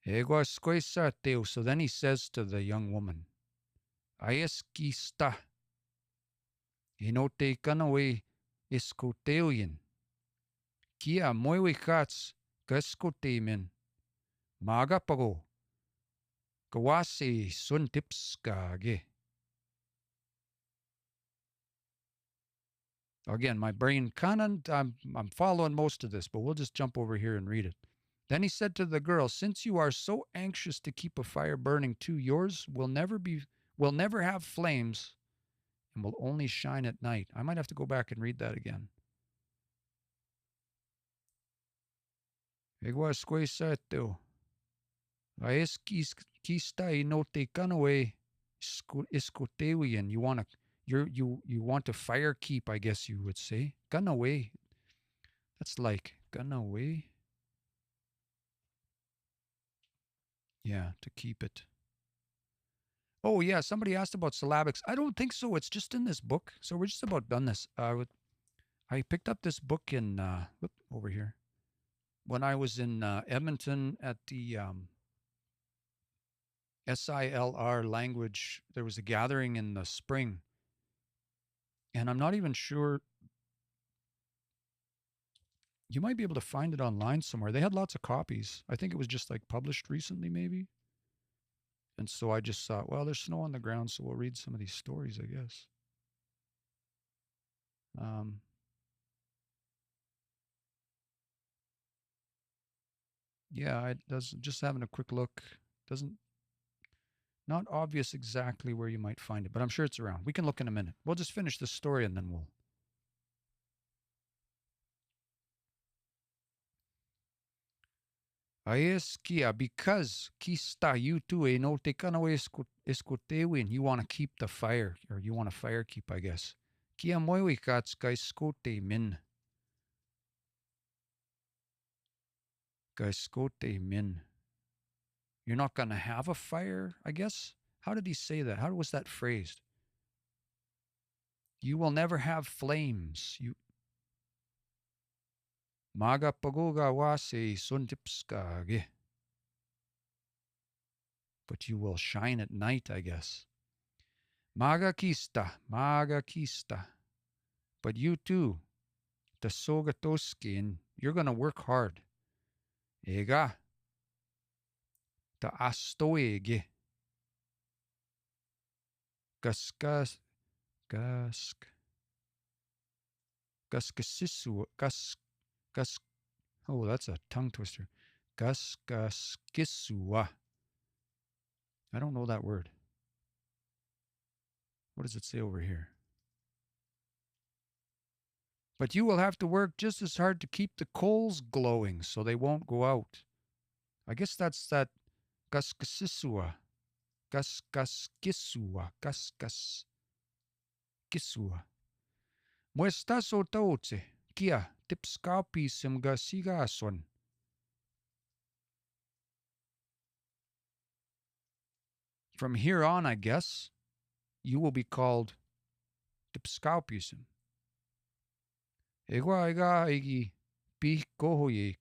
So then he says to the young woman, "Ayeskista, inote kanawe iskoteuyen. Kia moiwe kats gaskotemen. Magapago. Kawase sun tipskage." Again, my brain I'm following most of this, but we'll just jump over here and read it. Then he said to the girl, "Since you are so anxious to keep a fire burning too, yours will never have flames and will only shine at night." I might have to go back and read that again. You want to fire keep, I guess you would say. Gun away. That's like gun away. Yeah, to keep it. Oh yeah, somebody asked about syllabics. I don't think so. It's just in this book. So we're just about done this. I picked up this book in over here when I was in Edmonton at the SILR language. There was a gathering in the spring, and I'm not even sure. You might be able to find it online somewhere. They had lots of copies. I think it was just like published recently, maybe. And so I just thought, well, there's snow on the ground, so we'll read some of these stories, I guess. Yeah, it does. Just having a quick look. Not obvious exactly where you might find it, but I'm sure it's around. We can look in a minute. We'll just finish this story and then we'll. Aeskia, because kista you too e no te kanawe eskotewin. You want to keep the fire, or you want to fire keep, I guess. Kia moiwi kats ka eskote min. Ka eskote min. You're not going to have a fire, I guess? How did he say that? How was that phrased? You will never have flames. Maga pagoga wase suntipskage. But you will shine at night, I guess. Maga kista. But you too, the sogatoskin, you're going to work hard. Ega. Ta astoege. Gaskasisu. Oh, that's a tongue twister. Gaskasisua. I don't know that word. What does it say over here? But you will have to work just as hard to keep the coals glowing so they won't go out. I guess that's that gaskasisua. Gaskasisua. Muestas o tautse. Kia tipskapi simgasigason. From here on, I guess, you will be called tipskaupisim. Egwa ega egi Peepeekisis.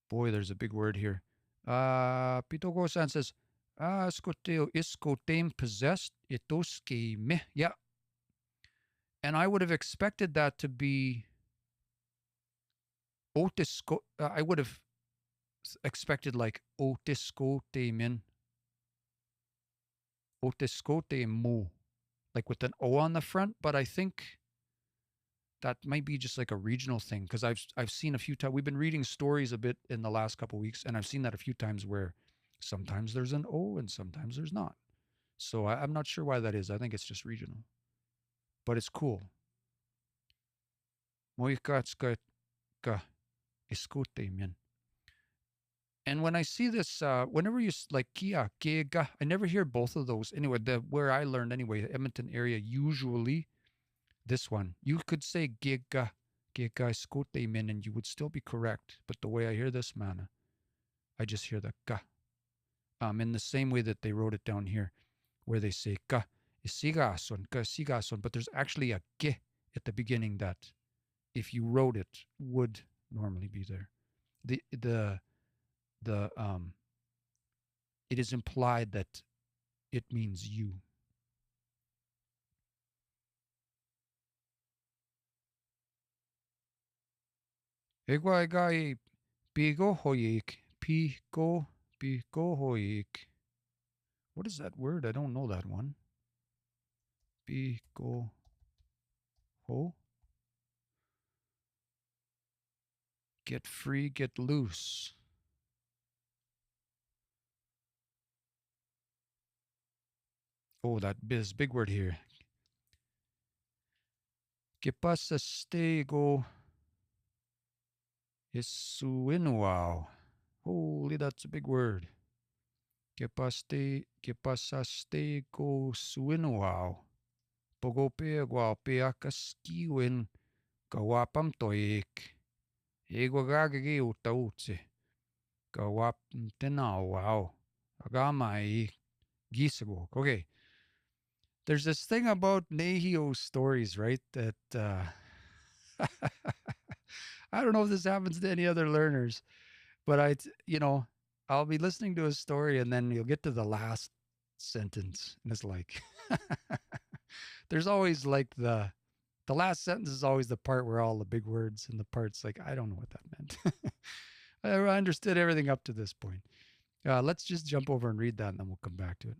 Boy, there's a big word here. Pitoko-san says, iskotem possessed itoske me. Yeah. And I would have expected that to be otisko. I would have expected like otiskote min. Otiskote mu. Like with an O on the front, but I think that might be just like a regional thing, because I've seen a few times. We've been reading stories a bit in the last couple of weeks, and I've seen that a few times where sometimes there's an O and sometimes there's not. So I'm not sure why that is. I think it's just regional. but it's cool. Moikatska iskuteimen. And when I see this, whenever you like kia, kega, I never hear both of those. Anyway, where I learned anyway, the Edmonton area, usually this one. You could say gega, gega iskuteimen, and you would still be correct. But the way I hear this mana, I just hear the ka. In the same way that they wrote it down here, where they say ka isigason, ka sigason, but there's actually a ge at the beginning that, if you wrote it, would normally be there. It is implied that it means you. Egwaigai pigohoyik, pigohoyik. What is that word? I don't know that one. Pigoho. Get free, get loose. Oh, that is big word here. Que pasa stego isuinuau. Holy, that's a big word. Que pasa stego suinuau. Pogope guau peakaskiwin kawapam toik. Egwagagagi utautse. Kawapam tenau wow. Agamai gisago. Okay. There's this thing about Nehio stories, right? That I don't know if this happens to any other learners, but I'll be listening to a story and then you'll get to the last sentence and it's like, there's always like the last sentence is always the part where all the big words and the parts like, I don't know what that meant. I understood everything up to this point. Let's just jump over and read that and then we'll come back to it.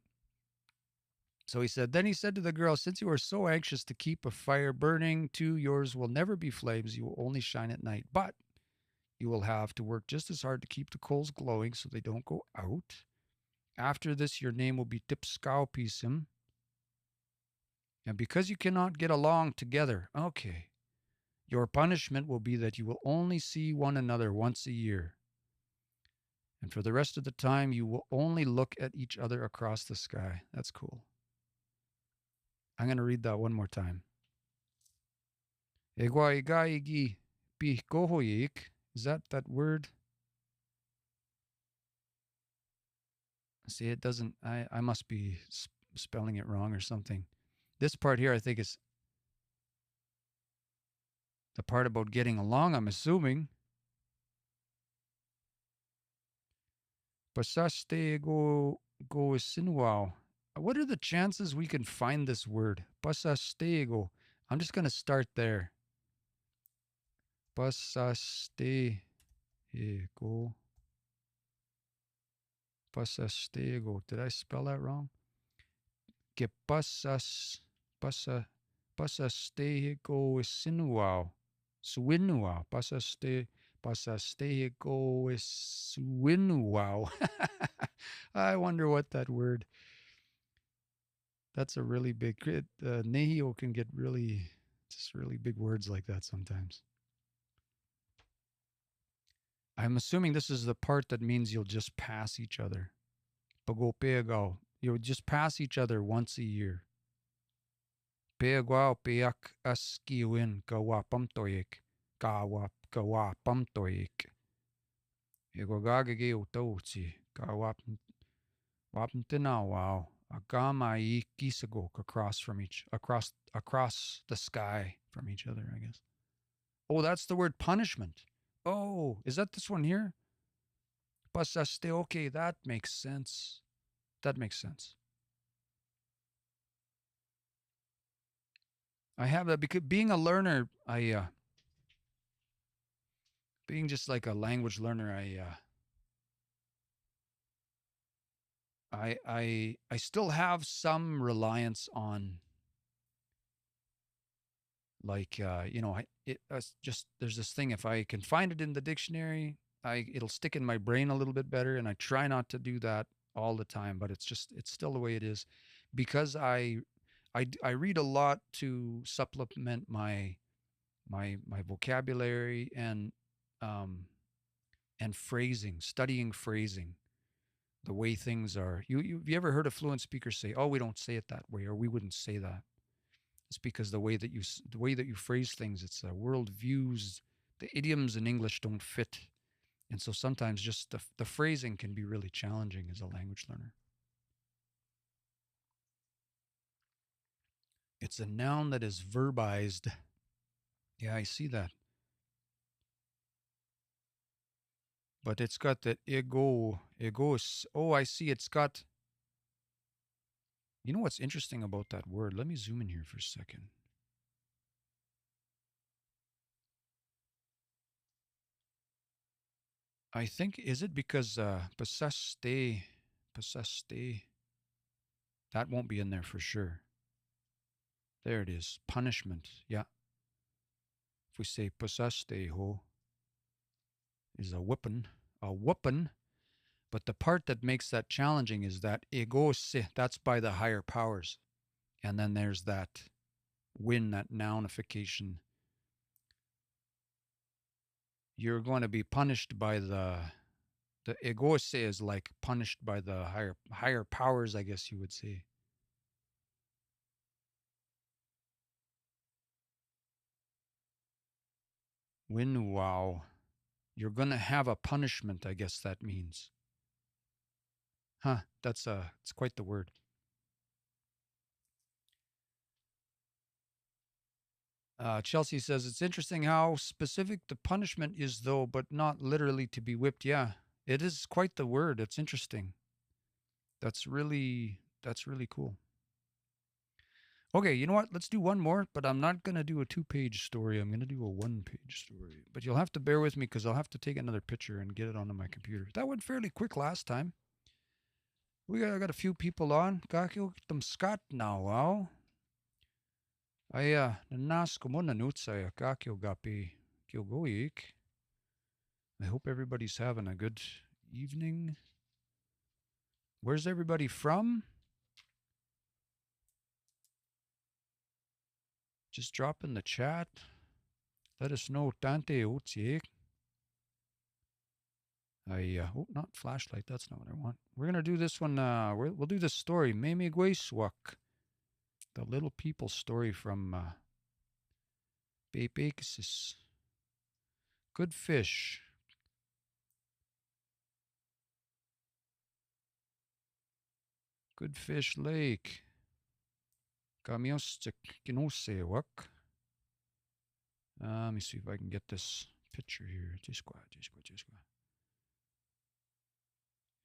So he said, then he said to the girl, since you are so anxious to keep a fire burning, too, yours will never be flames. You will only shine at night. But you will have to work just as hard to keep the coals glowing so they don't go out. After this, your name will be Tipskaupisim. And because you cannot get along together, okay, your punishment will be that you will only see one another once a year. And for the rest of the time, you will only look at each other across the sky. That's cool. I'm going to read that one more time. Egwaigaigi pigohoyik. Is that word? See, it doesn't, I must be spelling it wrong or something. This part here, I think, is the part about getting along, I'm assuming. Pasaste go sinuau. What are the chances we can find this word? Pasastego. I'm just going to start there. Pasastego. Pasastego. Did I spell that wrong? Que pasastego sinuau. Suinuau. Pasastego suinuau. I wonder what that word. That's a really big. Nehio can get really big words like that sometimes. I'm assuming this is the part that means you'll just pass each other. Pago. You'll just pass each other once a year. Peagwao peak askiwin kawapam toik. Kawapam toik. Egogagage utauchi. Kawapam tenawao. Agamai kisagok across the sky from each other, I guess. Oh, that's the word punishment. Oh, is that this one here? Pasaste. Okay, that makes sense. That makes sense. I have that because being a learner, being just like a language learner, I still have some reliance on, like, there's this thing, if I can find it in the dictionary, it'll stick in my brain a little bit better, and I try not to do that all the time, but it's still the way it is, because I I read a lot to supplement my vocabulary um, and phrasing, studying phrasing, the way things are. Have you ever heard a fluent speaker say, "Oh, we don't say it that way," or "We wouldn't say that"? It's because the way that you phrase things, it's world views, the idioms in English don't fit, and so sometimes just the phrasing can be really challenging as a language learner. It's a noun that is verbized. Yeah, I see that. But it's got that egos. Oh, I see. It's got. You know what's interesting about that word? Let me zoom in here for a second. I think, is it because posseste, that won't be in there for sure. There it is. Punishment. Yeah. If we say posseste ho is a whipping. But the part that makes that challenging is that egose, that's by the higher powers. And then there's that win, that nounification. You're going to be punished by the egose is like punished by the higher powers, I guess you would say. Win wow. You're going to have a punishment, I guess that means. Huh, it's quite the word. Chelsea says, it's interesting how specific the punishment is, though, but not literally to be whipped. Yeah, it is quite the word. It's interesting. That's really cool. Okay, you know what? Let's do one more, but I'm not going to do a 2-page story. I'm going to do a 1-page story. But you'll have to bear with me because I'll have to take another picture and get it onto my computer. That went fairly quick last time. I got a few people on. Kakyo them Scott now, wow. Nanas ko muna nutsaya kakyo gapi kyogoik. I hope everybody's having a good evening. Where's everybody from? Just drop in the chat. Let us know. âtayôhkêwina. Oh, not flashlight. That's not what I want. We're gonna do this one. We'll do this story. maskêkosihk, the little people story from Peepeekisis. Good fish. Good Fish Lake. Maskêkosihk. Let me see if I can get this picture here.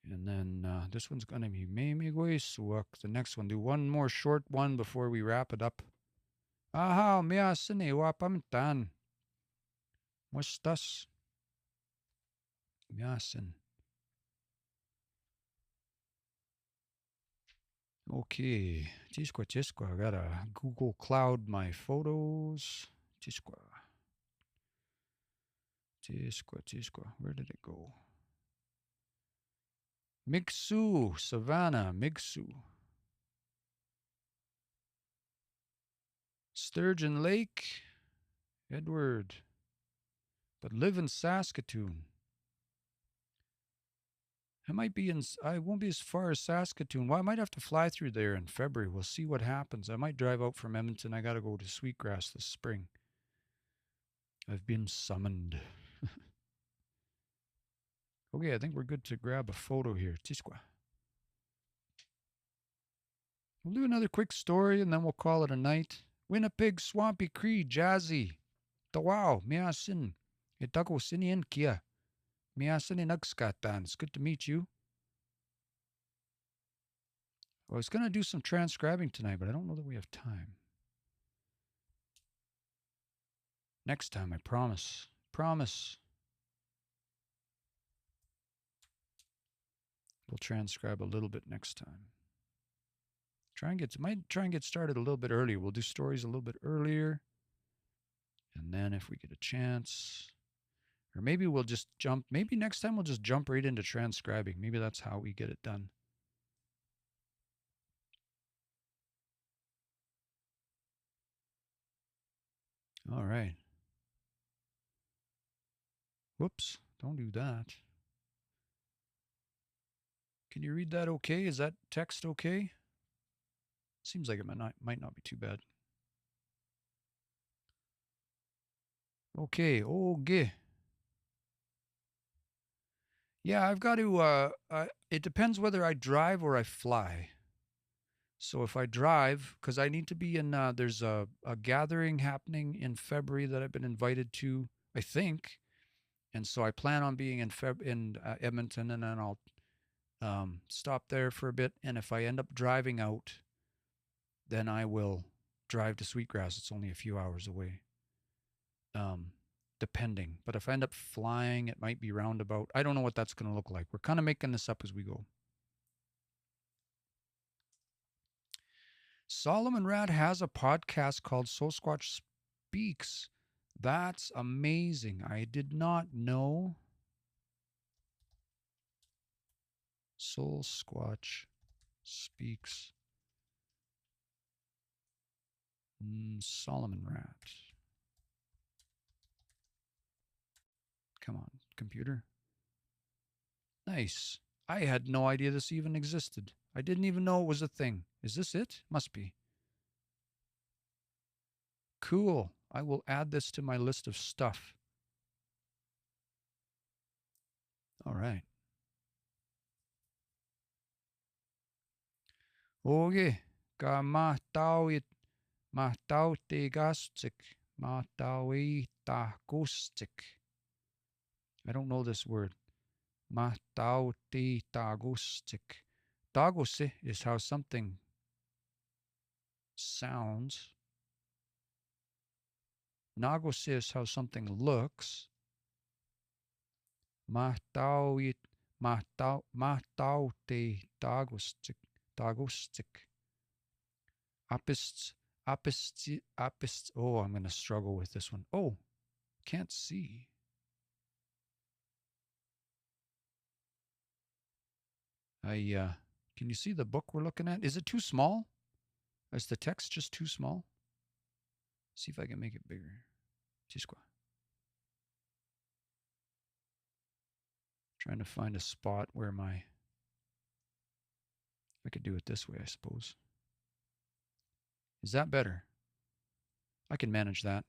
And then this one's going to be maskêkosihk. The next one, do one more short one before we wrap it up. Aha, miasini wapamitan. Mustas. Miasin. Okay. Chisqua. I gotta Google Cloud my photos. Chisqua. Where did it go? Migsu, Savannah, Migsu. Sturgeon Lake, Edward. But live in Saskatoon. I won't be as far as Saskatoon. Well, I might have to fly through there in February. We'll see what happens. I might drive out from Edmonton. I got to go to Sweetgrass this spring. I've been summoned. Okay, I think we're good to grab a photo here. Tisqua. We'll do another quick story and then we'll call it a night. Winnipeg, Swampy Cree, Jazzy. Tawao, miasin. Itako sinian kia. Miasin nagskatan. It's good to meet you. I was going to do some transcribing tonight, but I don't know that we have time. Next time, I promise. Promise. We'll transcribe a little bit next time. Might try and get started a little bit earlier. We'll do stories a little bit earlier. And then if we get a chance, or maybe we'll just jump, maybe next time we'll just jump right into transcribing. Maybe that's how we get it done. All right. Whoops. Don't do that. Can you read that okay? Is that text okay? Seems like it might not be too bad. Okay. Okay. Yeah, I've got to, it depends whether I drive or I fly. So if I drive, because I need to be in, there's a gathering happening in February that I've been invited to, I think. And so I plan on being in Edmonton, and then I'll stop there for a bit. And if I end up driving out, then I will drive to Sweetgrass. It's only a few hours away, depending. But if I end up flying, it might be roundabout. I don't know what that's going to look like. We're kind of making this up as we go. Solomon Rad has a podcast called Soul Squatch Speaks. That's amazing. I did not know. Soul Squatch Speaks. Solomon Rat. Come on, computer. Nice. I had no idea this even existed. I didn't even know it was a thing. Is this it? Must be. Cool. I will add this to my list of stuff. All right. Okay. Ka mahtawit mahtawtegastik mahtawitagostik. I don't know this word. Mahtawtitagostik. Dagose is how something sounds. Nagose is how something looks. Mahtawit mahtaute dagostik. Apist. Oh, I'm going to struggle with this one. Oh, can't see. Can you see the book we're looking at? Is it too small? Is the text just too small? See if I can make it bigger. Trying to find a spot where I could do it this way, I suppose. Is that better? I can manage that.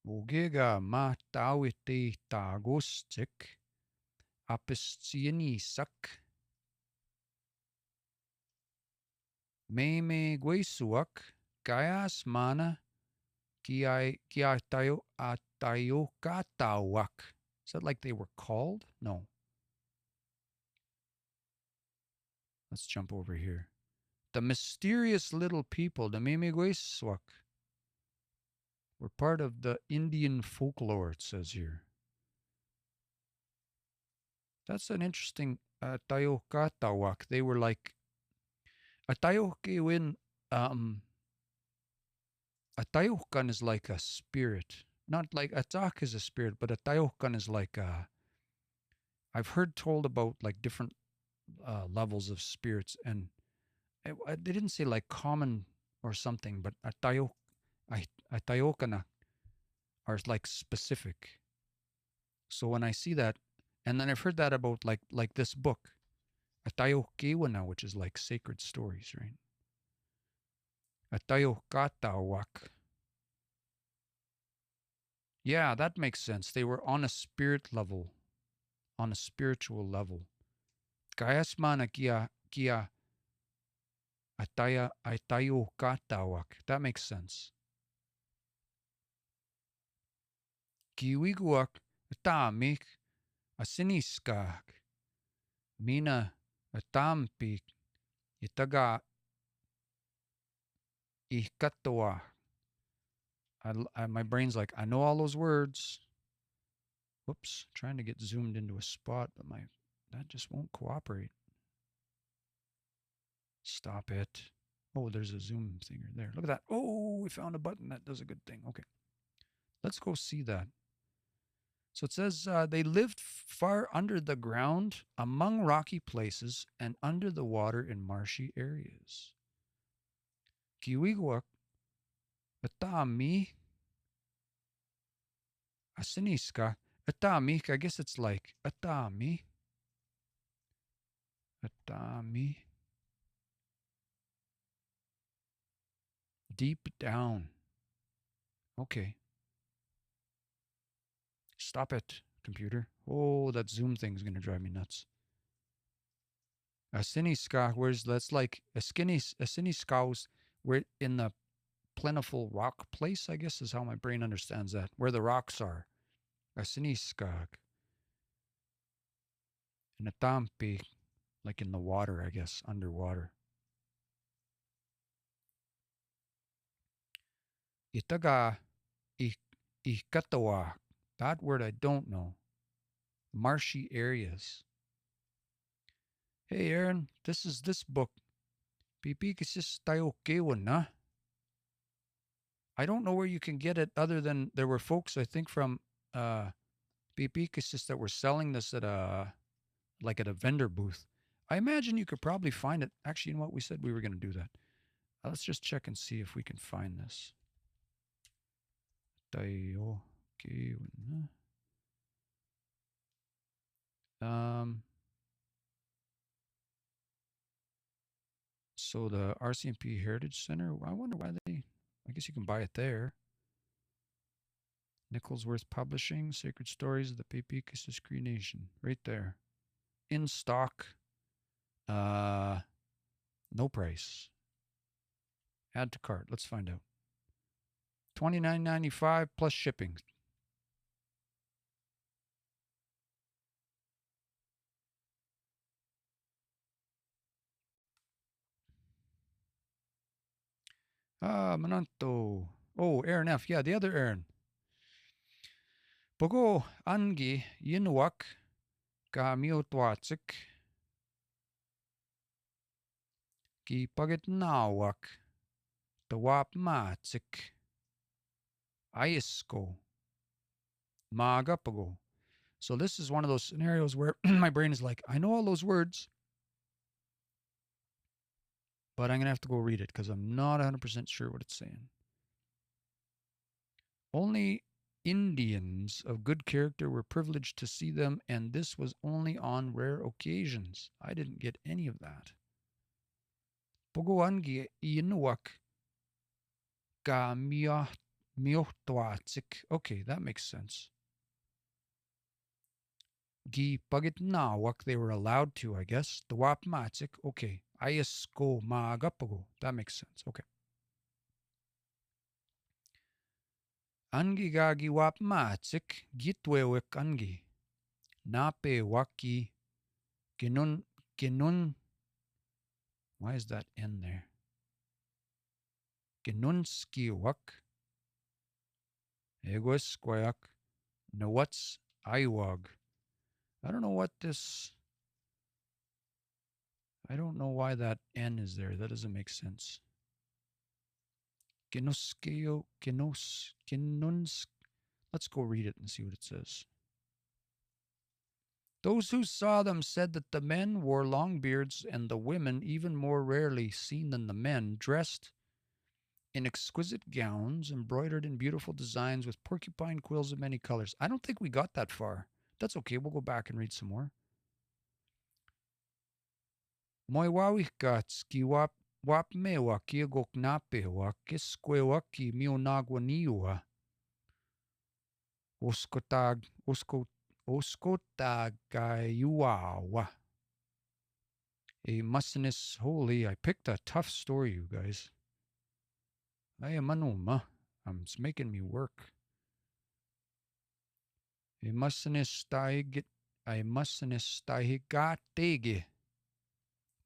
Ogiga mahtawite tagostik apistianisak meme guesuak gaias mana âtayôhkêwina. Is that like they were called? No. Let's jump over here. The mysterious little people, the meme guesuak, were part of the Indian folklore, it says here. That's an interesting âtayôhkêwina. They were like âtayôhkêwina. âtayôhkêwina is like a spirit. Not like âtayôhkêwina is a spirit, but âtayôhkêwina is like I've heard told about like different levels of spirits, and they didn't say like common or something, but âtayôhkêwina are like specific. So when I see that, and then I've heard that about like this book, âtayôhkêwina, which is like sacred stories, right? âtayôhkêwina. Yeah, that makes sense. They were on a spirit level, on a spiritual level. Kayasmana kia âtayôhkêwina. That makes sense. Kiwiguak tamik asiniskak mina atampik itaga ihkatoa. My brain's like, I know all those words. Whoops, trying to get zoomed into a spot, but that just won't cooperate. Stop it. Oh, there's a zoom thing there. Look at that. Oh, we found a button that does a good thing. Okay. Let's go see that. So it says they lived far under the ground, among rocky places, and under the water in marshy areas. Kiwiguak Atami. Asiniska. Atami. I guess it's like Atami. Atami. Deep down. Okay. Stop it, computer. Oh, that zoom thing's gonna drive me nuts. Asiniska, where's that's like Asiniskaus, we're in the plentiful rock place, I guess is how my brain understands that. Where the rocks are. Asiniskag. And a tampi, like in the water, I guess, underwater. Itaga ikatawa. That word I don't know. Marshy areas. Hey Aaron, this is this book. Peepeekisis âtayôhkêwina. I don't know where you can get it other than there were folks I think from Peepeekisis that were selling this at a like at a vendor booth. I imagine you could probably find it. Actually, you know what? We said we were going to do that. Let's just check and see if we can find this. âtayôhkêwina. So the RCMP Heritage Center, I wonder why they, I guess you can buy it there. Nicholsworth Publishing, Sacred Stories of the Peepeekisis Cree Nation, right there. In stock, no price. Add to cart, let's find out. $29.95 plus shipping. Mananto. Oh, Aaron F. Yeah, the other Aaron. Pogo angi yinwak ka miotwatsik ki pagit nawak tawap matsik aisko magapago. So this is one of those scenarios where my brain is like, I know all those words, but I'm going to have to go read it because I'm not 100% sure what it's saying. Only Indians of good character were privileged to see them, and this was only on rare occasions. I didn't get any of that. Pogoangi inuak ka miotwatsik. Okay, that makes sense. Gi pagit nawak, they were allowed to, I guess. The wap matsik, okay. Ayasko magapago. That makes sense. Okay. Angi gagi wap matsik gitwewek angi. Nape waki genun. Why is that N there? Genunskiwak. Egoskwayak. Nawats iwag. I don't know what this. I don't know why that N is there. That doesn't make sense. Let's go read it and see what it says. Those who saw them said that the men wore long beards and the women, even more rarely seen than the men, dressed in exquisite gowns embroidered in beautiful designs with porcupine quills of many colors. I don't think we got that far. That's okay. We'll go back and read some more. Moiwawikats ki wap mewa ki goknapewa kiskwewa ki mionagwaniwa. Oskotagayuawa. A musinous holy. I picked a tough story, you guys. I am manuma. It's making me work. A musinous taigit. I musinous taigatege.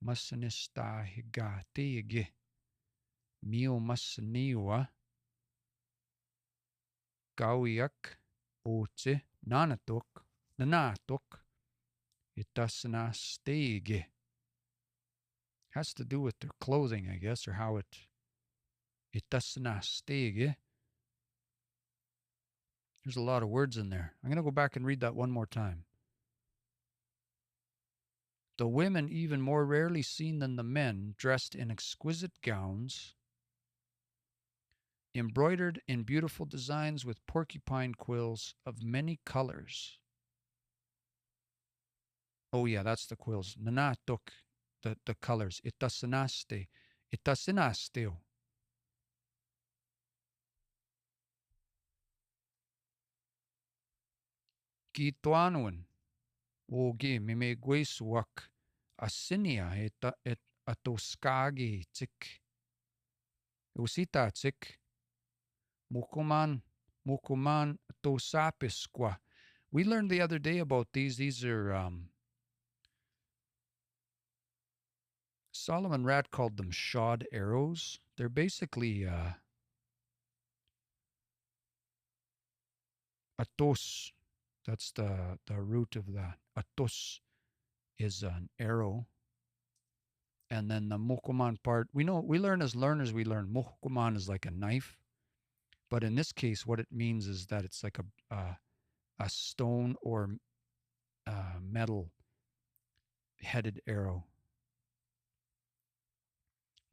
Musinous taigatege. Mio musiniwa. Gawiak. Ote. Nanatok. Nanatok. Itasnastege. Has to do with their clothing, I guess, or how it. Itasnastege. There's a lot of words in there. I'm going to go back and read that one more time. The women, even more rarely seen than the men, dressed in exquisite gowns embroidered in beautiful designs with porcupine quills of many colors. Oh yeah, that's the quills. Nanatok, the colors. Itasinaste. Itasinasteo. Gituanuan. Ogi mimegweswak. Asinia et atoskagi tik. Usita tik. Mukuman tosapisqua. We learned the other day about these. These are Solomon Rat called them shod arrows. They're basically atos. That's the root of that. Atos is an arrow. And then the mukuman part, we learn as learners, we learn mukuman is like a knife. But in this case, what it means is that it's like a stone or metal headed arrow.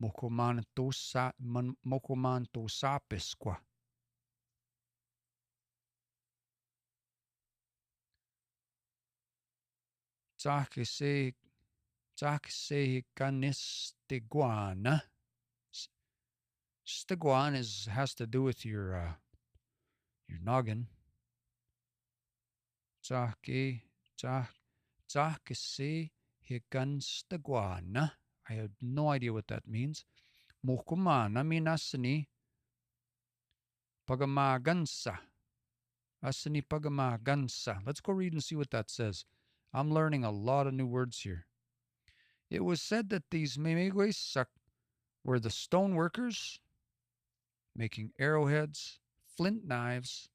Mokuman tosapisqua. Âtayôhkêwina. Stiguan has to do with your noggin. Âtayôhkêwina. I have no idea what that means. Mukumana minasani pagamagansa. Asani pagamagansa. Let's go read and see what that says. I'm learning a lot of new words here. It was said that these mimegweswak were the stone workers making arrowheads, flint knives,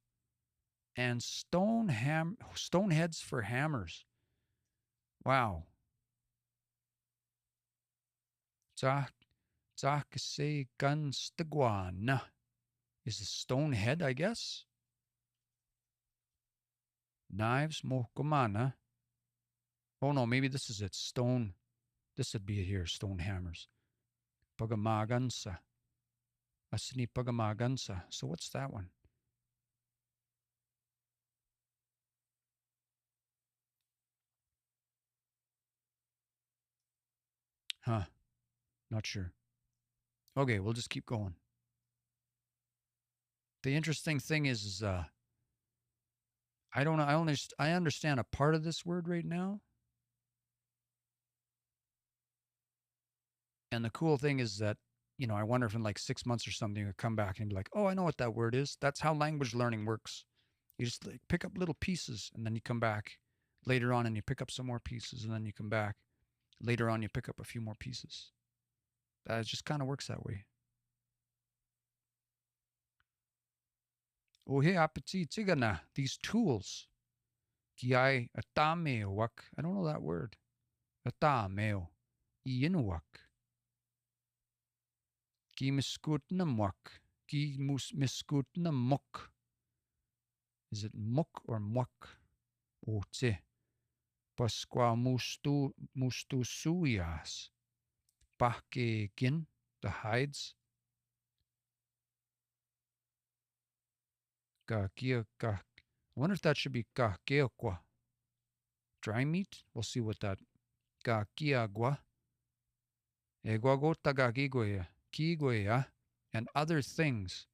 and stone heads for hammers. Wow. Âtayôhkêwina is a stone head, I guess. Knives, mokumana. Oh no, maybe this is it. Stone. This would be it here. Stone hammers. Pagamagansa. Asini pagamagansa. So what's that one? Huh. Not sure. Okay, we'll just keep going. The interesting thing is I don't know. I understand a part of this word right now. And the cool thing is that, I wonder if in like 6 months or something, you'll come back and be like, oh, I know what that word is. That's how language learning works. You just like pick up little pieces and then you come back later on and you pick up some more pieces and then you come back. Later on, you pick up a few more pieces. That just kind of works that way. Oh, hey, âtayôhkêwina, these tools. Kiai âtayôhkêwina. I don't know that word. Âtayôhkêwina. Iinuak. Ki miskutnamwak. Ki miskutnamuk. Is it muk or muck? Ote. Pasqua mustusuias. Pahkegin, the hides. I wonder if that should be kahkeokwa. Dry meat? We'll see what that. Kakiagwa. Egwagotagagigoya. Kigoya. And other things.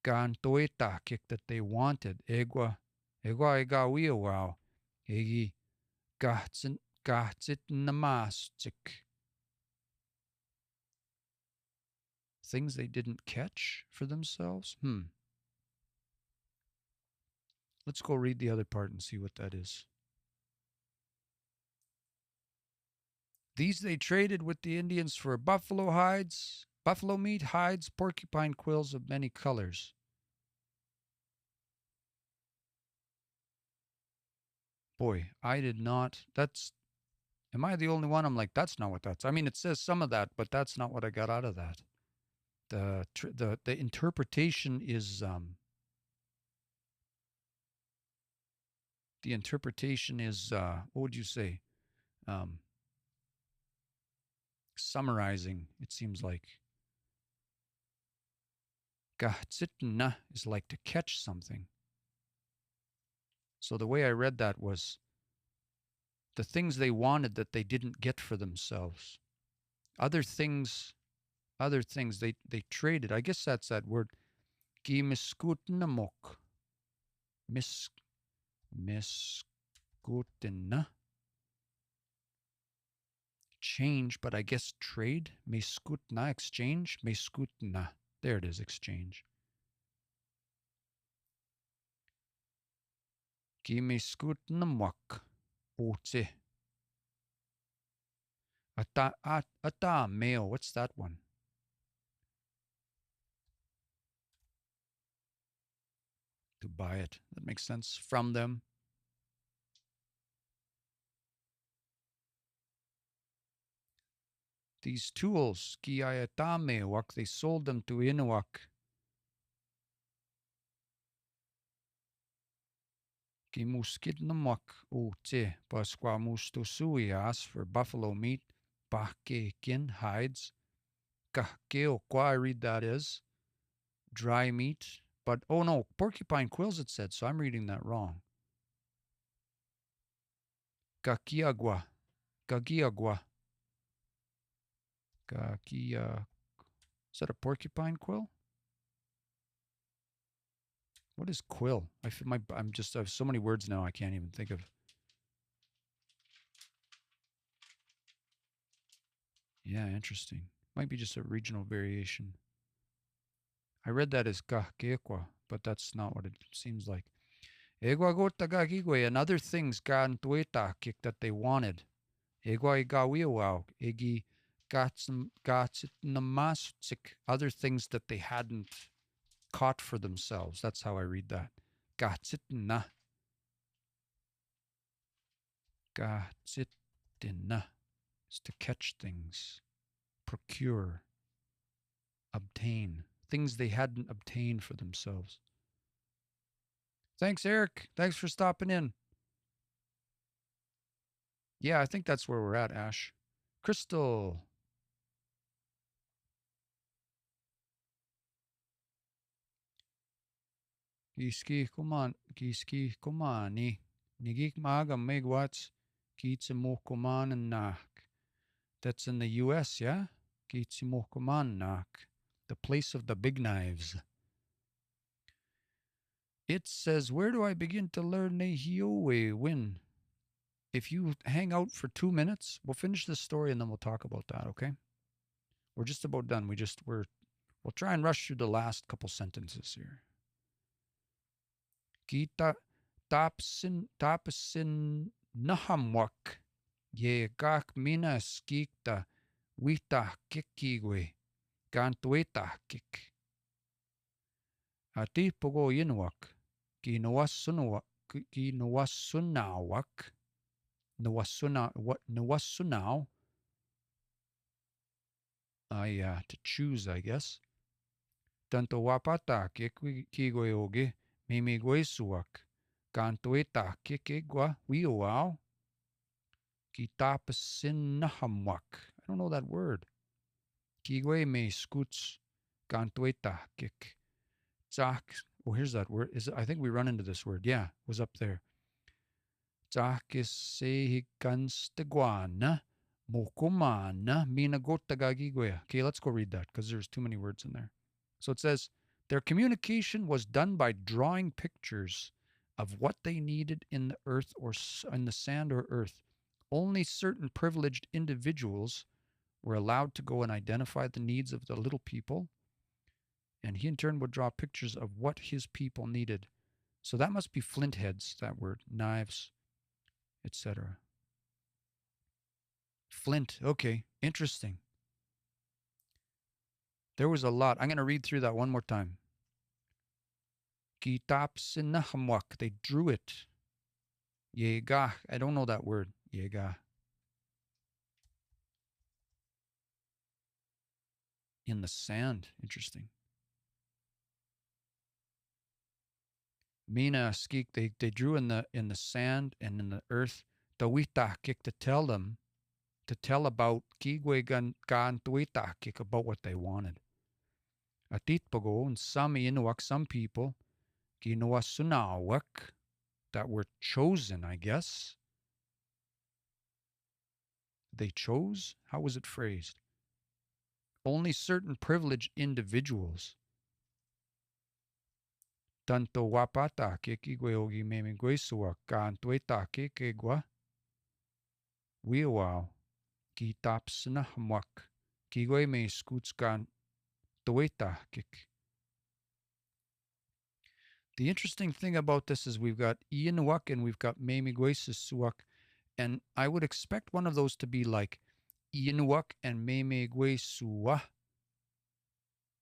Gantoetakik that they wanted. Egwa egawia wow. Egi gahtsit namastik. Things they didn't catch for themselves? Let's go read the other part and see what that is. These they traded with the Indians for buffalo meat, hides, porcupine quills of many colors. Boy, I did not. Am I the only one? I'm like, that's not what that's. I mean, it says some of that, but that's not what I got out of that. The interpretation is what would you say? Summarizing, it seems like. Âtayôhkêwina is like to catch something. So the way I read that was the things they wanted that they didn't get for themselves. Other things they traded. I guess that's that word. Miskutnamok. Miskutna. Change, but I guess trade. Miskutna, exchange. Miskutna. There it is, exchange. Miskutnamok. Ote. Âtayôhkêwina. What's that one? To buy it. That makes sense. From them. These tools, âtayôhkêwina, they sold them to Inuak. Muskidnamak ote, pasqua mustosuias for buffalo meat, kin hides. Kahkeokwa, I read that is dry meat. But, oh no, porcupine quills it said, so I'm reading that wrong. Gagiagwa. Is that a porcupine quill? What is quill? I feel I have so many words now I can't even think of. Yeah, interesting. Might be just a regional variation. I read that as kahkeokwa, but that's not what it seems like. And other things that they wanted. Other things that they hadn't caught for themselves. That's how I read that. Âtayôhkêwina. Âtayôhkêwina is to catch things, procure, obtain. Things they hadn't obtained for themselves. Thanks, Eric. Thanks for stopping in. Yeah, I think that's where we're at, Ash. Crystal. Giski komani. Nigik maga megwats. Kitsamokomanak. That's in the US, yeah? Kitsamokomanak. The place of the big knives. It says, where do I begin to learn âtayôhkêwina? If you hang out for 2 minutes, we'll finish this story and then we'll talk about that, okay? We're just about done. We'll try and rush through the last couple sentences here. Kita tapsin nahamwak ye gak mina skikta wita kikigwe gantueta kik. Ati pogo yinwak ginawasunawak nawasunaw. To choose, I guess. Tanto wapata kigwe oge mimigwesuak gantueta kikigwa wiowao kitapasinnahamwak. I don't know that word. Kigwe me scoots gantueta kik. Zak. Oh, here's that word. I think we run into this word. Yeah, it was up there. Zakisehikanstegwana mokumana minagotagagigwe. Okay, let's go read that because there's too many words in there. So it says, their communication was done by drawing pictures of what they needed in the earth or in the sand or earth. Only certain privileged individuals were allowed to go and identify the needs of the little people, and he in turn would draw pictures of what his people needed. So that must be flint heads, that word, knives, etc. Flint, okay, interesting. There was a lot. I'm going to read through that one more time. Kitapsinahamwak, they drew it. Yega, I don't know that word. Yega. In the sand, interesting. Mina skik, they drew in the sand and in the earth. Tawitahkik, to tell about kigwe gan tuitahkik, about what they wanted. Atitpago, and some Inuak, some people, Ginawa Sunawak, that were chosen, I guess. They chose? How was it phrased? Only certain privileged individuals. Tanto wapata kekigwe ogi memigwesua kantueta kekegwa. Wiwao ki tapsna hamwak. Kigwe me skutskan tueta kik. The interesting thing about this is we've got Inuak and we've got Memigwesisuak, and I would expect one of those to be like Inuak and Memigwesua,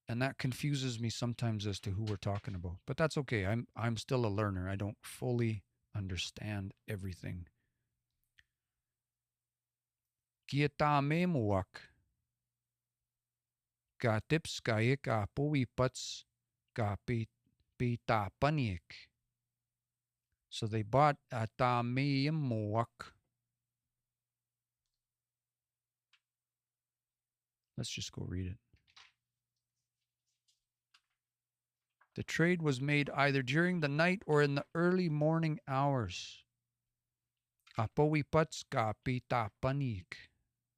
and that confuses me sometimes as to who we're talking about. But that's okay. I'm still a learner. I don't fully understand everything. Kieta Memuak ka tips ka ka puwi pats ka pita paniek. So they bought âtayôhkêwina. Let's just go read it. The trade was made either during the night or in the early morning hours. Apowi pats ka pita paniek.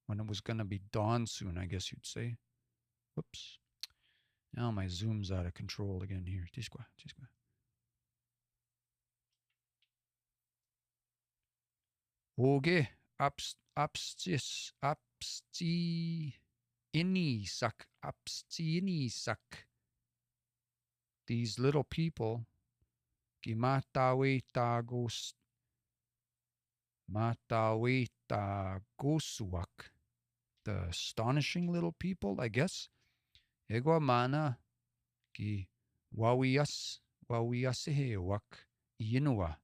When it was going to be dawn soon, I guess you'd say. Whoops. Now my zoom's out of control again here. Tisqua. Oge apstiinisak. These little people, matawetagosuak, the astonishing little people, I guess. Egwamana ki wawiasehewak Inuwa.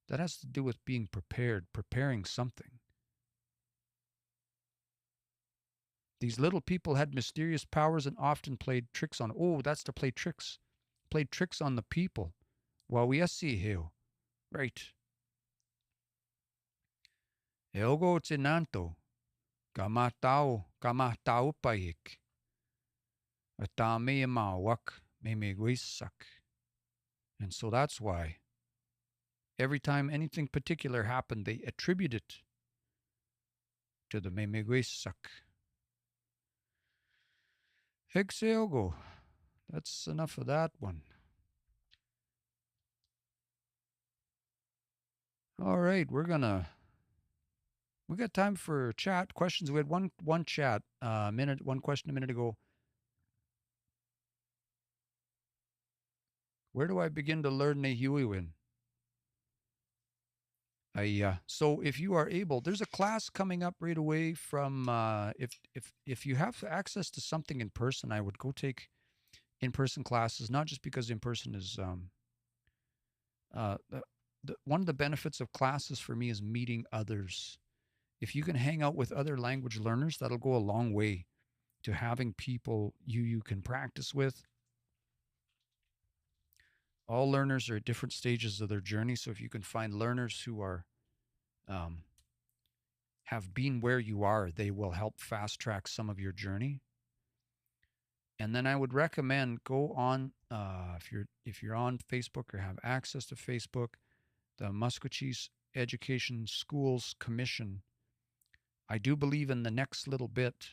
That has to do with being prepared, preparing something. These little people had mysterious powers and often played tricks on. Oh, that's to play tricks. Played tricks on the people. Wawiaseheo. Right. Eogo tinanto. Kamatao paik. Âtayôhkêwina memegwisak. And so that's why every time anything particular happened, they attribute it to the memegwisak. Hegseogo. That's enough of that one. All right, we got time for chat questions. We had one chat one question a minute ago. Where do I begin to learn âtayôhkêwina? So if you are able, there's a class coming up right away from if you have access to something in person, I would go take in-person classes, not just because in-person is one of the benefits of classes for me is meeting others. If you can hang out with other language learners, that'll go a long way to having people you can practice with. All learners are at different stages of their journey, so if you can find learners who are have been where you are, they will help fast track some of your journey. And then I would recommend go on if you're on Facebook or have access to Facebook, the Maskêkosihk Education Schools Commission. I do believe in the next little bit.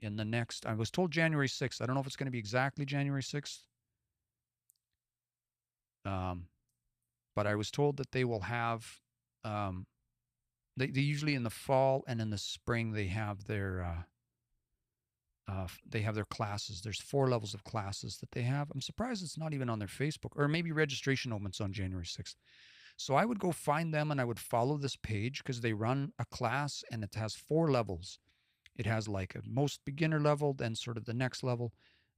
I was told January 6th. I don't know if it's going to be exactly January 6th. But I was told that they will have, they usually in the fall and in the spring, they have their classes. There's 4 levels of classes that they have. I'm surprised it's not even on their Facebook, or maybe registration opens on January 6th. So I would go find them and I would follow this page because they run a class and it has 4 levels. It has like a most beginner level, then sort of the next level,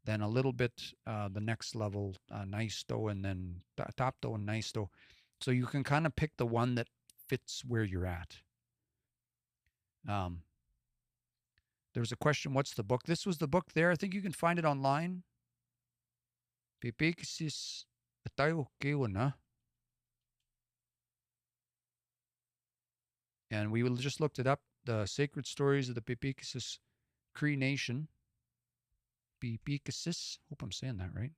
then a little bit the next level, Naisto, and then Tapto and Naisto. So you can kind of pick the one that fits where you're at. There was a question, what's the book? This was the book there. I think you can find it online. Peepeekisis âtayôhkêwina. And we just looked it up. The Sacred Stories of the Peepeekisis Cree Nation. Peepeekisis. Hope I'm saying that right.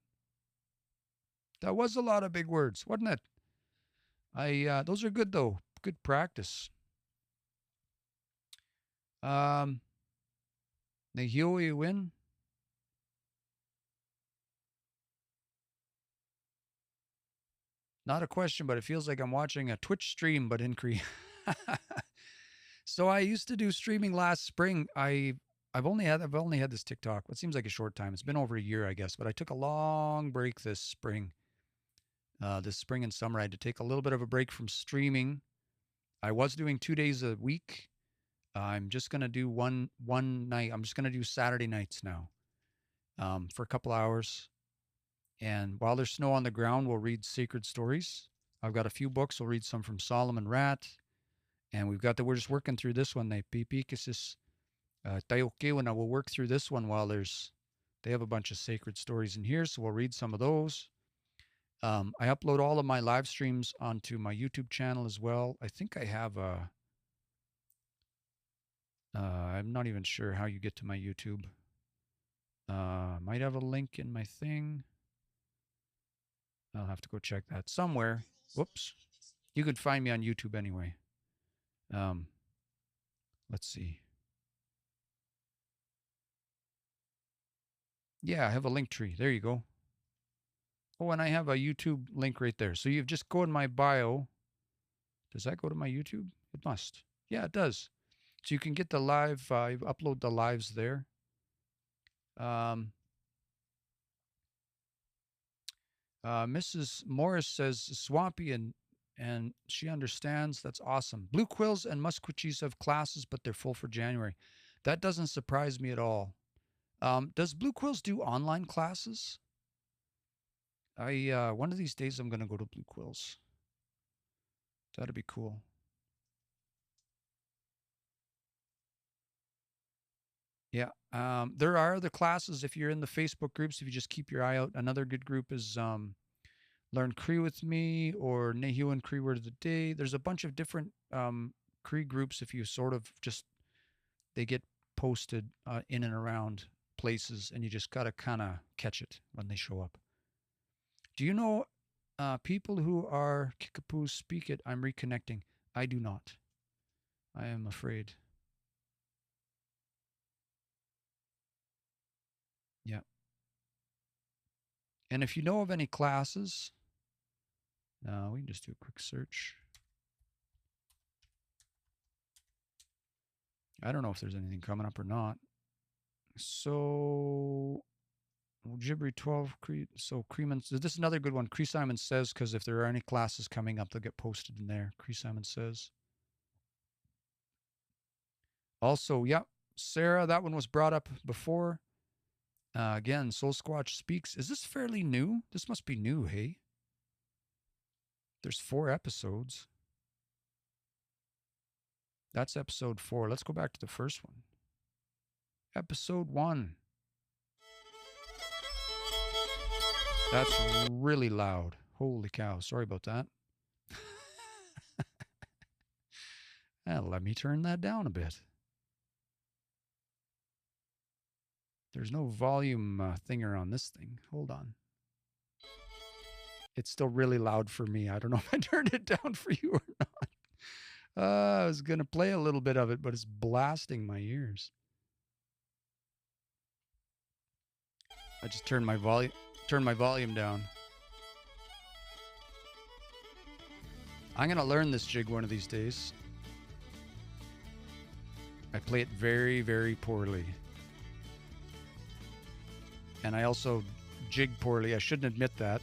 That was a lot of big words, wasn't it? Those are good though. Good practice. âtayôhkêwina. Not a question, but it feels like I'm watching a Twitch stream, but in Cree. So I used to do streaming last spring. I've only had this TikTok. It seems like a short time. It's been over a year, I guess, but I took a long break this spring. This spring and summer, I had to take a little bit of a break from streaming. I was doing 2 days a week. I'm just gonna do one night. I'm just gonna do Saturday nights now, for a couple hours. And while there's snow on the ground, we'll read sacred stories. I've got a few books. We'll read some from Solomon Rat. And we're just working through this one. The Peepeekisis âtayôhkêwina. We'll work through this one while they have a bunch of sacred stories in here. So we'll read some of those. I upload all of my live streams onto my YouTube channel as well. I think I have I'm not even sure how you get to my YouTube. Might have a link in my thing. I'll have to go check that somewhere. Whoops. You could find me on YouTube anyway. Let's see. Yeah, I have a link tree. There you go. Oh, and I have a YouTube link right there. So you just go in my bio. Does that go to my YouTube? It must. Yeah, it does. So you can get the live, upload the lives there. Mrs. Morris says swampy and she understands. That's awesome. Blue quills and muskêkosihk have classes, but they're full for January. That doesn't surprise me at all. Does Blue Quills do online classes? One of these days I'm going to go to Blue Quills. That'd be cool. Yeah. There are other classes if you're in the Facebook groups. If you just keep your eye out. Another good group is Learn Cree with Me or âtayôhkêwina Cree Word of the Day. There's a bunch of different Cree groups. If you sort of they get posted in and around places, and you just got to kind of catch it when they show up. Do you know people who are Kickapoo speak it? I'm reconnecting. I do not. I am afraid. Yeah. And if you know of any classes, we can just do a quick search. I don't know if there's anything coming up or not. So, Gibri 12, so Creeman, this is another good one. Cree Simon says, because if there are any classes coming up, they'll get posted in there. Cree Simon says. Also, yeah, Sarah, that one was brought up before. Again, Soul Squatch Speaks. Is this fairly new? This must be new, hey? There's 4 episodes. That's episode 4. Let's go back to the first one. Episode 1. That's really loud. Holy cow. Sorry about that. Let me turn that down a bit. There's no volume thinger on this thing. Hold on. It's still really loud for me. I don't know if I turned it down for you or not. I was going to play a little bit of it, but it's blasting my ears. I just turned my volume down. I'm going to learn this jig one of these days. I play it very, very poorly. And I also jig poorly. I shouldn't admit that.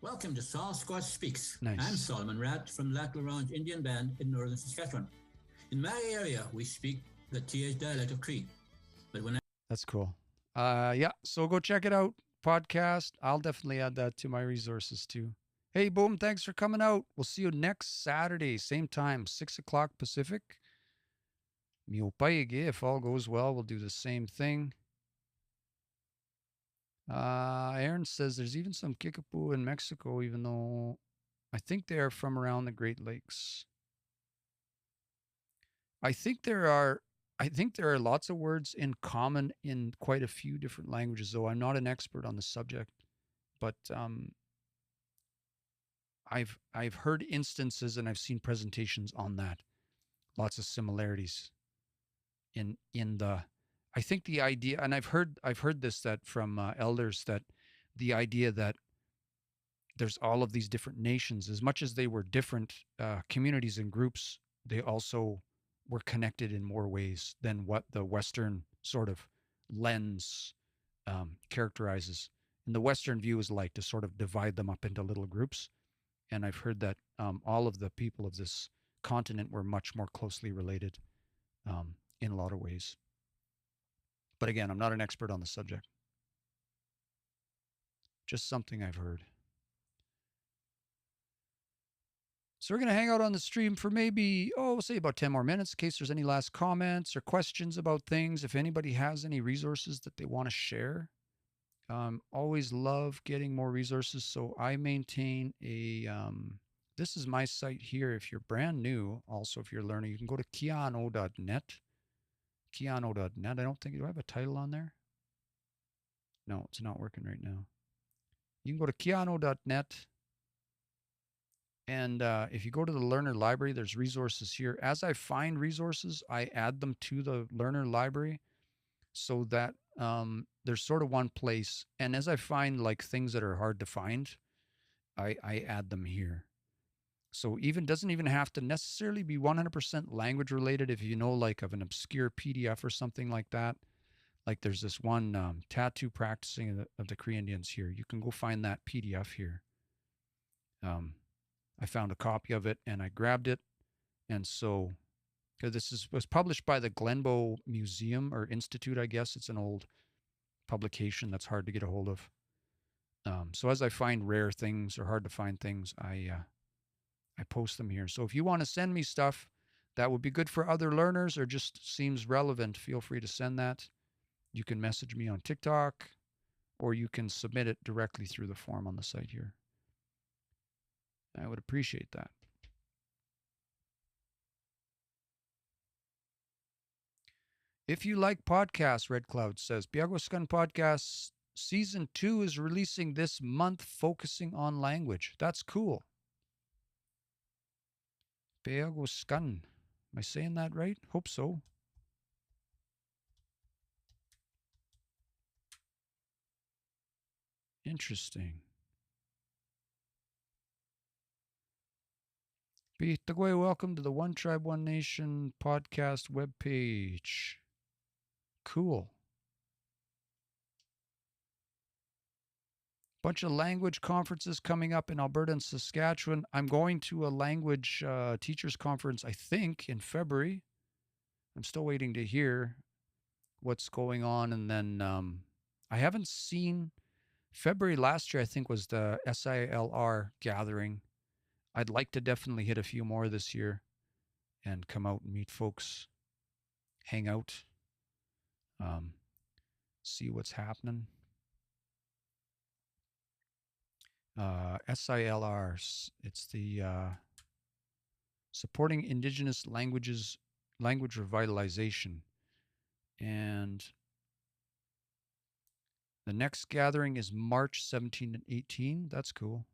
Welcome to Soul Squatch Speaks. Nice. I'm Solomon Rat from Lac La Ronge Indian Band in northern Saskatchewan. In my area, we speak the TH dialect of Cree. But when That's cool. Yeah, so go check it out. Podcast. I'll definitely add that to my resources too. Hey, Boom, thanks for coming out. We'll see you next Saturday, same time, 6 o'clock Pacific. Miopayage, if all goes well, we'll do the same thing. Aaron says there's even some Kickapoo in Mexico, even though I think they are from around the Great Lakes. I think there are lots of words in common in quite a few different languages, though I'm not an expert on the subject. But I've heard instances and I've seen presentations on that. Lots of similarities in the. I think the idea, and I've heard this that from elders, that the idea that there's all of these different nations, as much as they were different communities and groups, they also were connected in more ways than what the Western sort of lens characterizes. And the Western view is like to sort of divide them up into little groups. And I've heard that all of the people of this continent were much more closely related in a lot of ways. But again, I'm not an expert on the subject. Just something I've heard. So we're going to hang out on the stream for maybe, we'll say about 10 more minutes in case there's any last comments or questions about things. If anybody has any resources that they want to share, always love getting more resources. So I maintain this is my site here. If you're brand new, also if you're learning, you can go to kiano.net. Kiano.net. I don't think, do I have a title on there? No, it's not working right now. You can go to kiano.net. And if you go to the learner library, there's resources here. As I find resources, I add them to the learner library so that there's sort of one place. And as I find like things that are hard to find, I add them here. So doesn't even have to necessarily be 100% language related. If you know like of an obscure PDF or something like that, like there's this one tattoo practicing of the Cree Indians here. You can go find that PDF here. I found a copy of it and I grabbed it. And so, because was published by the Glenbow Museum or Institute, I guess. It's an old publication that's hard to get a hold of. So as I find rare things or hard to find things, I post them here. So if you want to send me stuff that would be good for other learners or just seems relevant, feel free to send that. You can message me on TikTok or you can submit it directly through the form on the site here. I would appreciate that. If you like podcasts, Red Cloud says, âtayôhkêwina Podcast Season 2 is releasing this month, focusing on language. That's cool. âtayôhkêwina. Am I saying that right? Hope so. Interesting. Peepeekisis, welcome to the One Tribe, One Nation podcast webpage. Cool. Bunch of language conferences coming up in Alberta and Saskatchewan. I'm going to a language teachers conference, I think, in February. I'm still waiting to hear what's going on. And then I haven't seen February last year, I think, was the SILR gathering. I'd like to definitely hit a few more this year and come out and meet folks, hang out, see what's happening. SILR, it's the Supporting Indigenous Languages, Language Revitalization. And the next gathering is March 17 and 18. That's cool.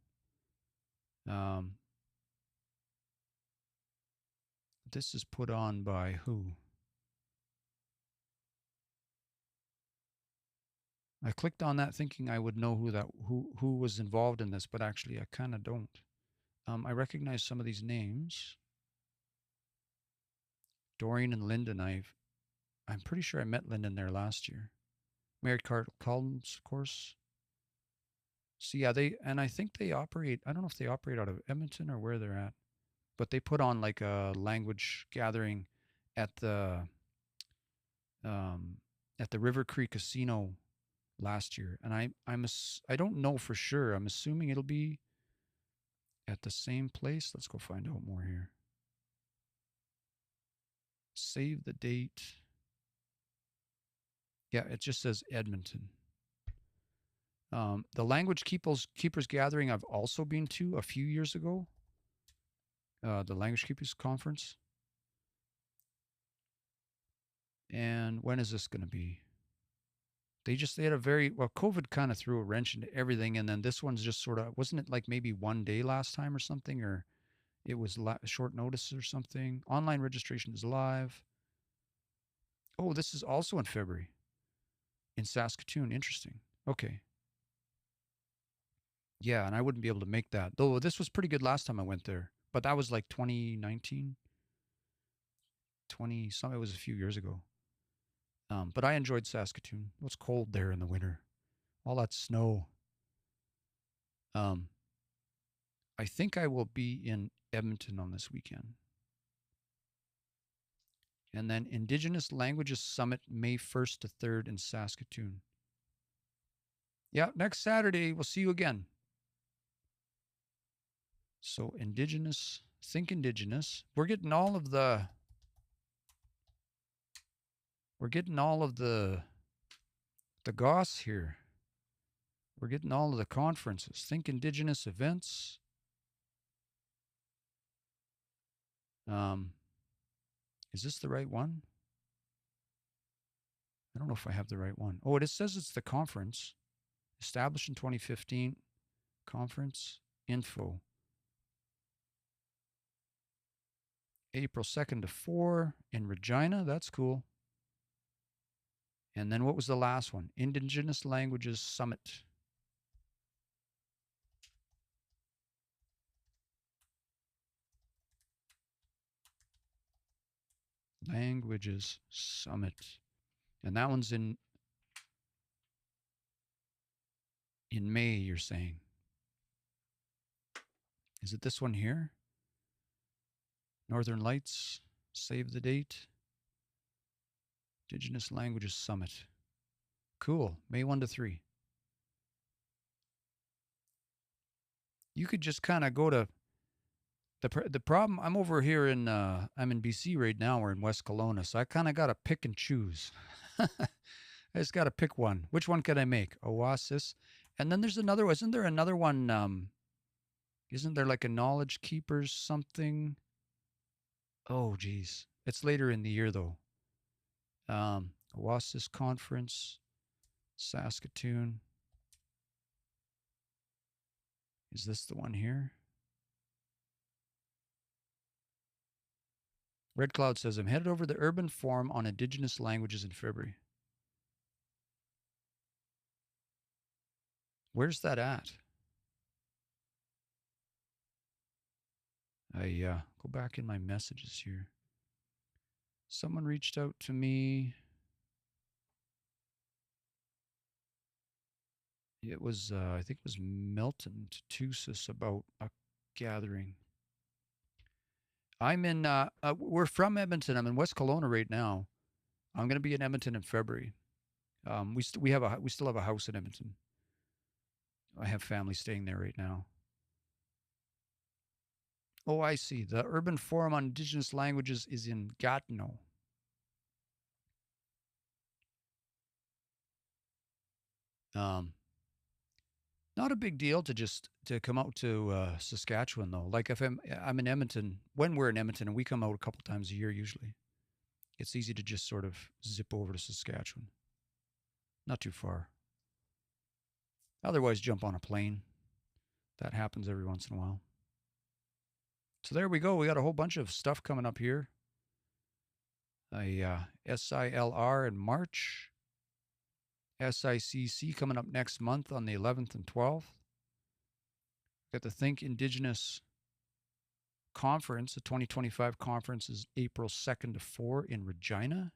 This is put on by who? I clicked on that thinking I would know who was involved in this, but actually I kind of don't. I recognize some of these names. Dorian and Lyndon, I'm pretty sure I met Lyndon there last year. Mary Collins, of course. So yeah, I think they operate, I don't know if they operate out of Edmonton or where they're at, but they put on like a language gathering at the River Cree Casino last year. And I don't know for sure. I'm assuming it'll be at the same place. Let's go find out more here. Save the date. Yeah, it just says Edmonton. The Language Keepers Gathering I've also been to a few years ago. The Language Keepers Conference. And when is this going to be? They had a COVID kind of threw a wrench into everything. And then this one's just sort of, wasn't it like maybe one day last time or something? Or it was short notice or something? Online registration is live. Oh, this is also in February in Saskatoon. Interesting. Okay. Yeah, and I wouldn't be able to make that. Though this was pretty good last time I went there. But that was like 2019. 20-something. It was a few years ago. But I enjoyed Saskatoon. It was cold there in the winter. All that snow. I think I will be in Edmonton on this weekend. And then Indigenous Languages Summit, May 1st to 3rd in Saskatoon. Yeah, next Saturday, we'll see you again. So Indigenous, think Indigenous. We're getting all of the goss here. We're getting all of the conferences. Think Indigenous events. Is this the right one? I don't know if I have the right one. Oh, it says it's the conference. Established in 2015. Conference info. April 2nd to 4 in Regina. That's cool. And then what was the last one? Indigenous Languages Summit. Languages Summit. And that one's in May, you're saying. Is it this one here? Northern Lights, save the date. Indigenous Languages Summit. Cool, May 1 to 3. You could just kind of go to the problem. I'm over here in I'm in BC right now. We're in West Kelowna, so I kind of got to pick and choose. I just got to pick one. Which one can I make? Oasis, and then there's another. Isn't there another one? Isn't there like a Knowledge Keepers something? Oh, geez, it's later in the year though. Oasis Conference, Saskatoon. Is this the one here? Red Cloud says, I'm headed over to the Urban Forum on Indigenous Languages in February. Where's that at? I go back in my messages here. Someone reached out to me. It was, I think it was Milton Tutus about a gathering. I'm in, we're from Edmonton. I'm in West Kelowna right now. I'm going to be in Edmonton in February. We still have a house in Edmonton. I have family staying there right now. Oh, I see. The Urban Forum on Indigenous Languages is in Gatineau. Not a big deal to come out to Saskatchewan though. Like if I'm in Edmonton, when we're in Edmonton, and we come out a couple times a year usually, it's easy to just sort of zip over to Saskatchewan. Not too far. Otherwise, jump on a plane. That happens every once in a while. So there we go. We got a whole bunch of stuff coming up here. A SILR in March. SICC coming up next month on the 11th and 12th. Got the Think Indigenous Conference. The 2025 conference is April 2nd to 4 in Regina.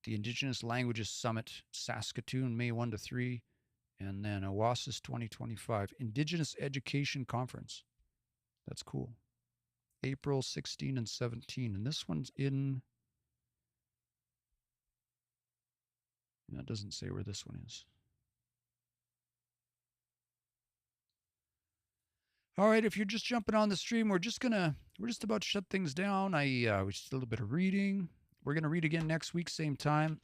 The Indigenous Languages Summit, Saskatoon, May 1 to 3. And then Oasis 2025 Indigenous Education Conference. That's cool. April 16 and 17. And this one's in... That doesn't say where this one is. All right, if you're just jumping on the stream, we're just about to shut things down. We just did a little bit of reading. We're gonna read again next week, same time.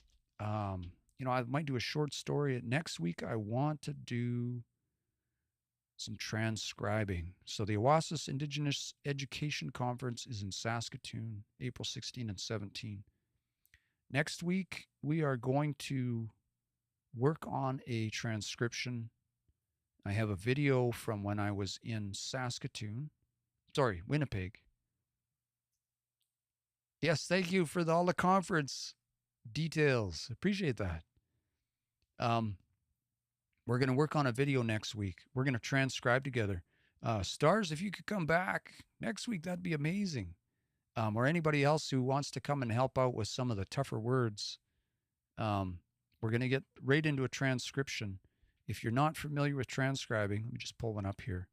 I might do a short story. Next week, I want to do some transcribing. So the Oasis Indigenous Education Conference is in Saskatoon, April 16 and 17. Next week, we are going to work on a transcription. I have a video from when I was in Winnipeg. Yes, thank you for all the conference details. Appreciate that. We're going to work on a video next week. We're going to transcribe together. Stars, if you could come back next week, that'd be amazing. Or anybody else who wants to come and help out with some of the tougher words. We're going to get right into a transcription. If you're not familiar with transcribing, let me just pull one up here.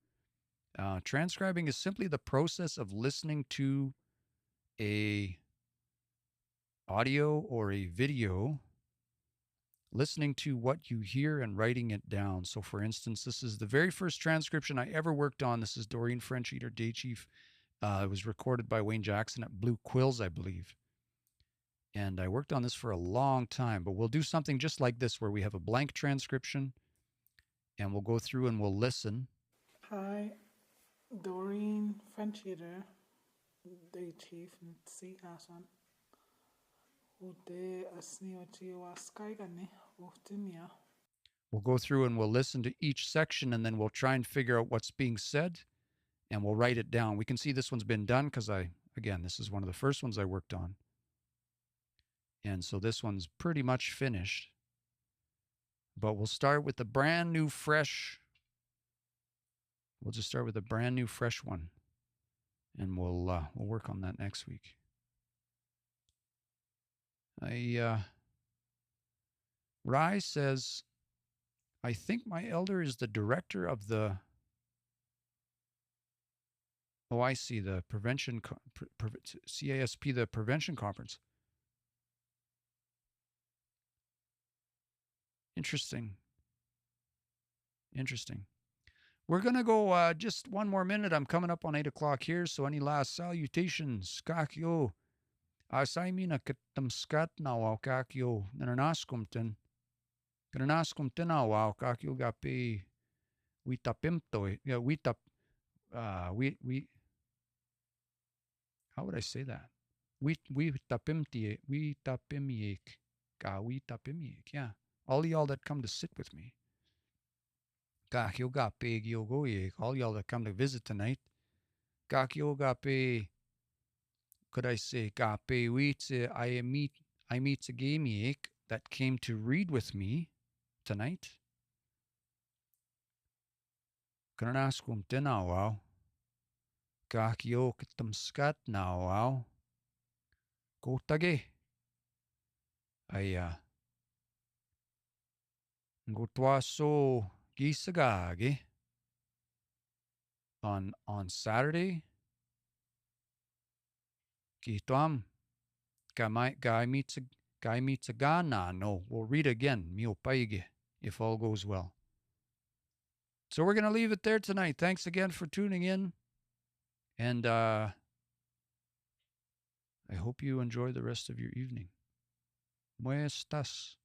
Transcribing is simply the process of listening to a audio or a video, listening to what you hear and writing it down. So for instance, this is the very first transcription I ever worked on. This is Doreen French Eater Day Chief. It was recorded by Wayne Jackson at Blue Quills, I believe. And I worked on this for a long time, but we'll do something just like this where we have a blank transcription and we'll go through and we'll listen. Hi, Doreen French Eater Day Chief C Asan. We'll go through and we'll listen to each section and then we'll try and figure out what's being said and we'll write it down. We can see this one's been done because this is one of the first ones I worked on. And so this one's pretty much finished. But we'll start with the brand new fresh. We'll just start with a brand new fresh one. And we'll work on that next week. Rai says, I think my elder is the director of the, I see, the prevention, CASP, the prevention conference. Interesting. We're going to go just one more minute. I'm coming up on 8 o'clock here. So any last salutations? Kakyo. Asaimina katamskat na wow kakyo. Nananaskumten. Nananaskumten na wow kakyo gapi. Witapimto. Yeah, witap. We. How would I say that? Witapimtiek. Witapimiek. Ka witapimiek. Yeah. All y'all that come to sit with me. All y'all that come to visit tonight. Could I say I meet a game that came to read with me tonight. Kanaskum tinawaw. Kakyo kitamskat nawaw. Kotage. Ngutwaso gisagage on Saturday. Kitwam guy meets a gana. No, we'll read again. Mio paige if all goes well. So we're gonna leave it there tonight. Thanks again for tuning in, and I hope you enjoy the rest of your evening. Muestas.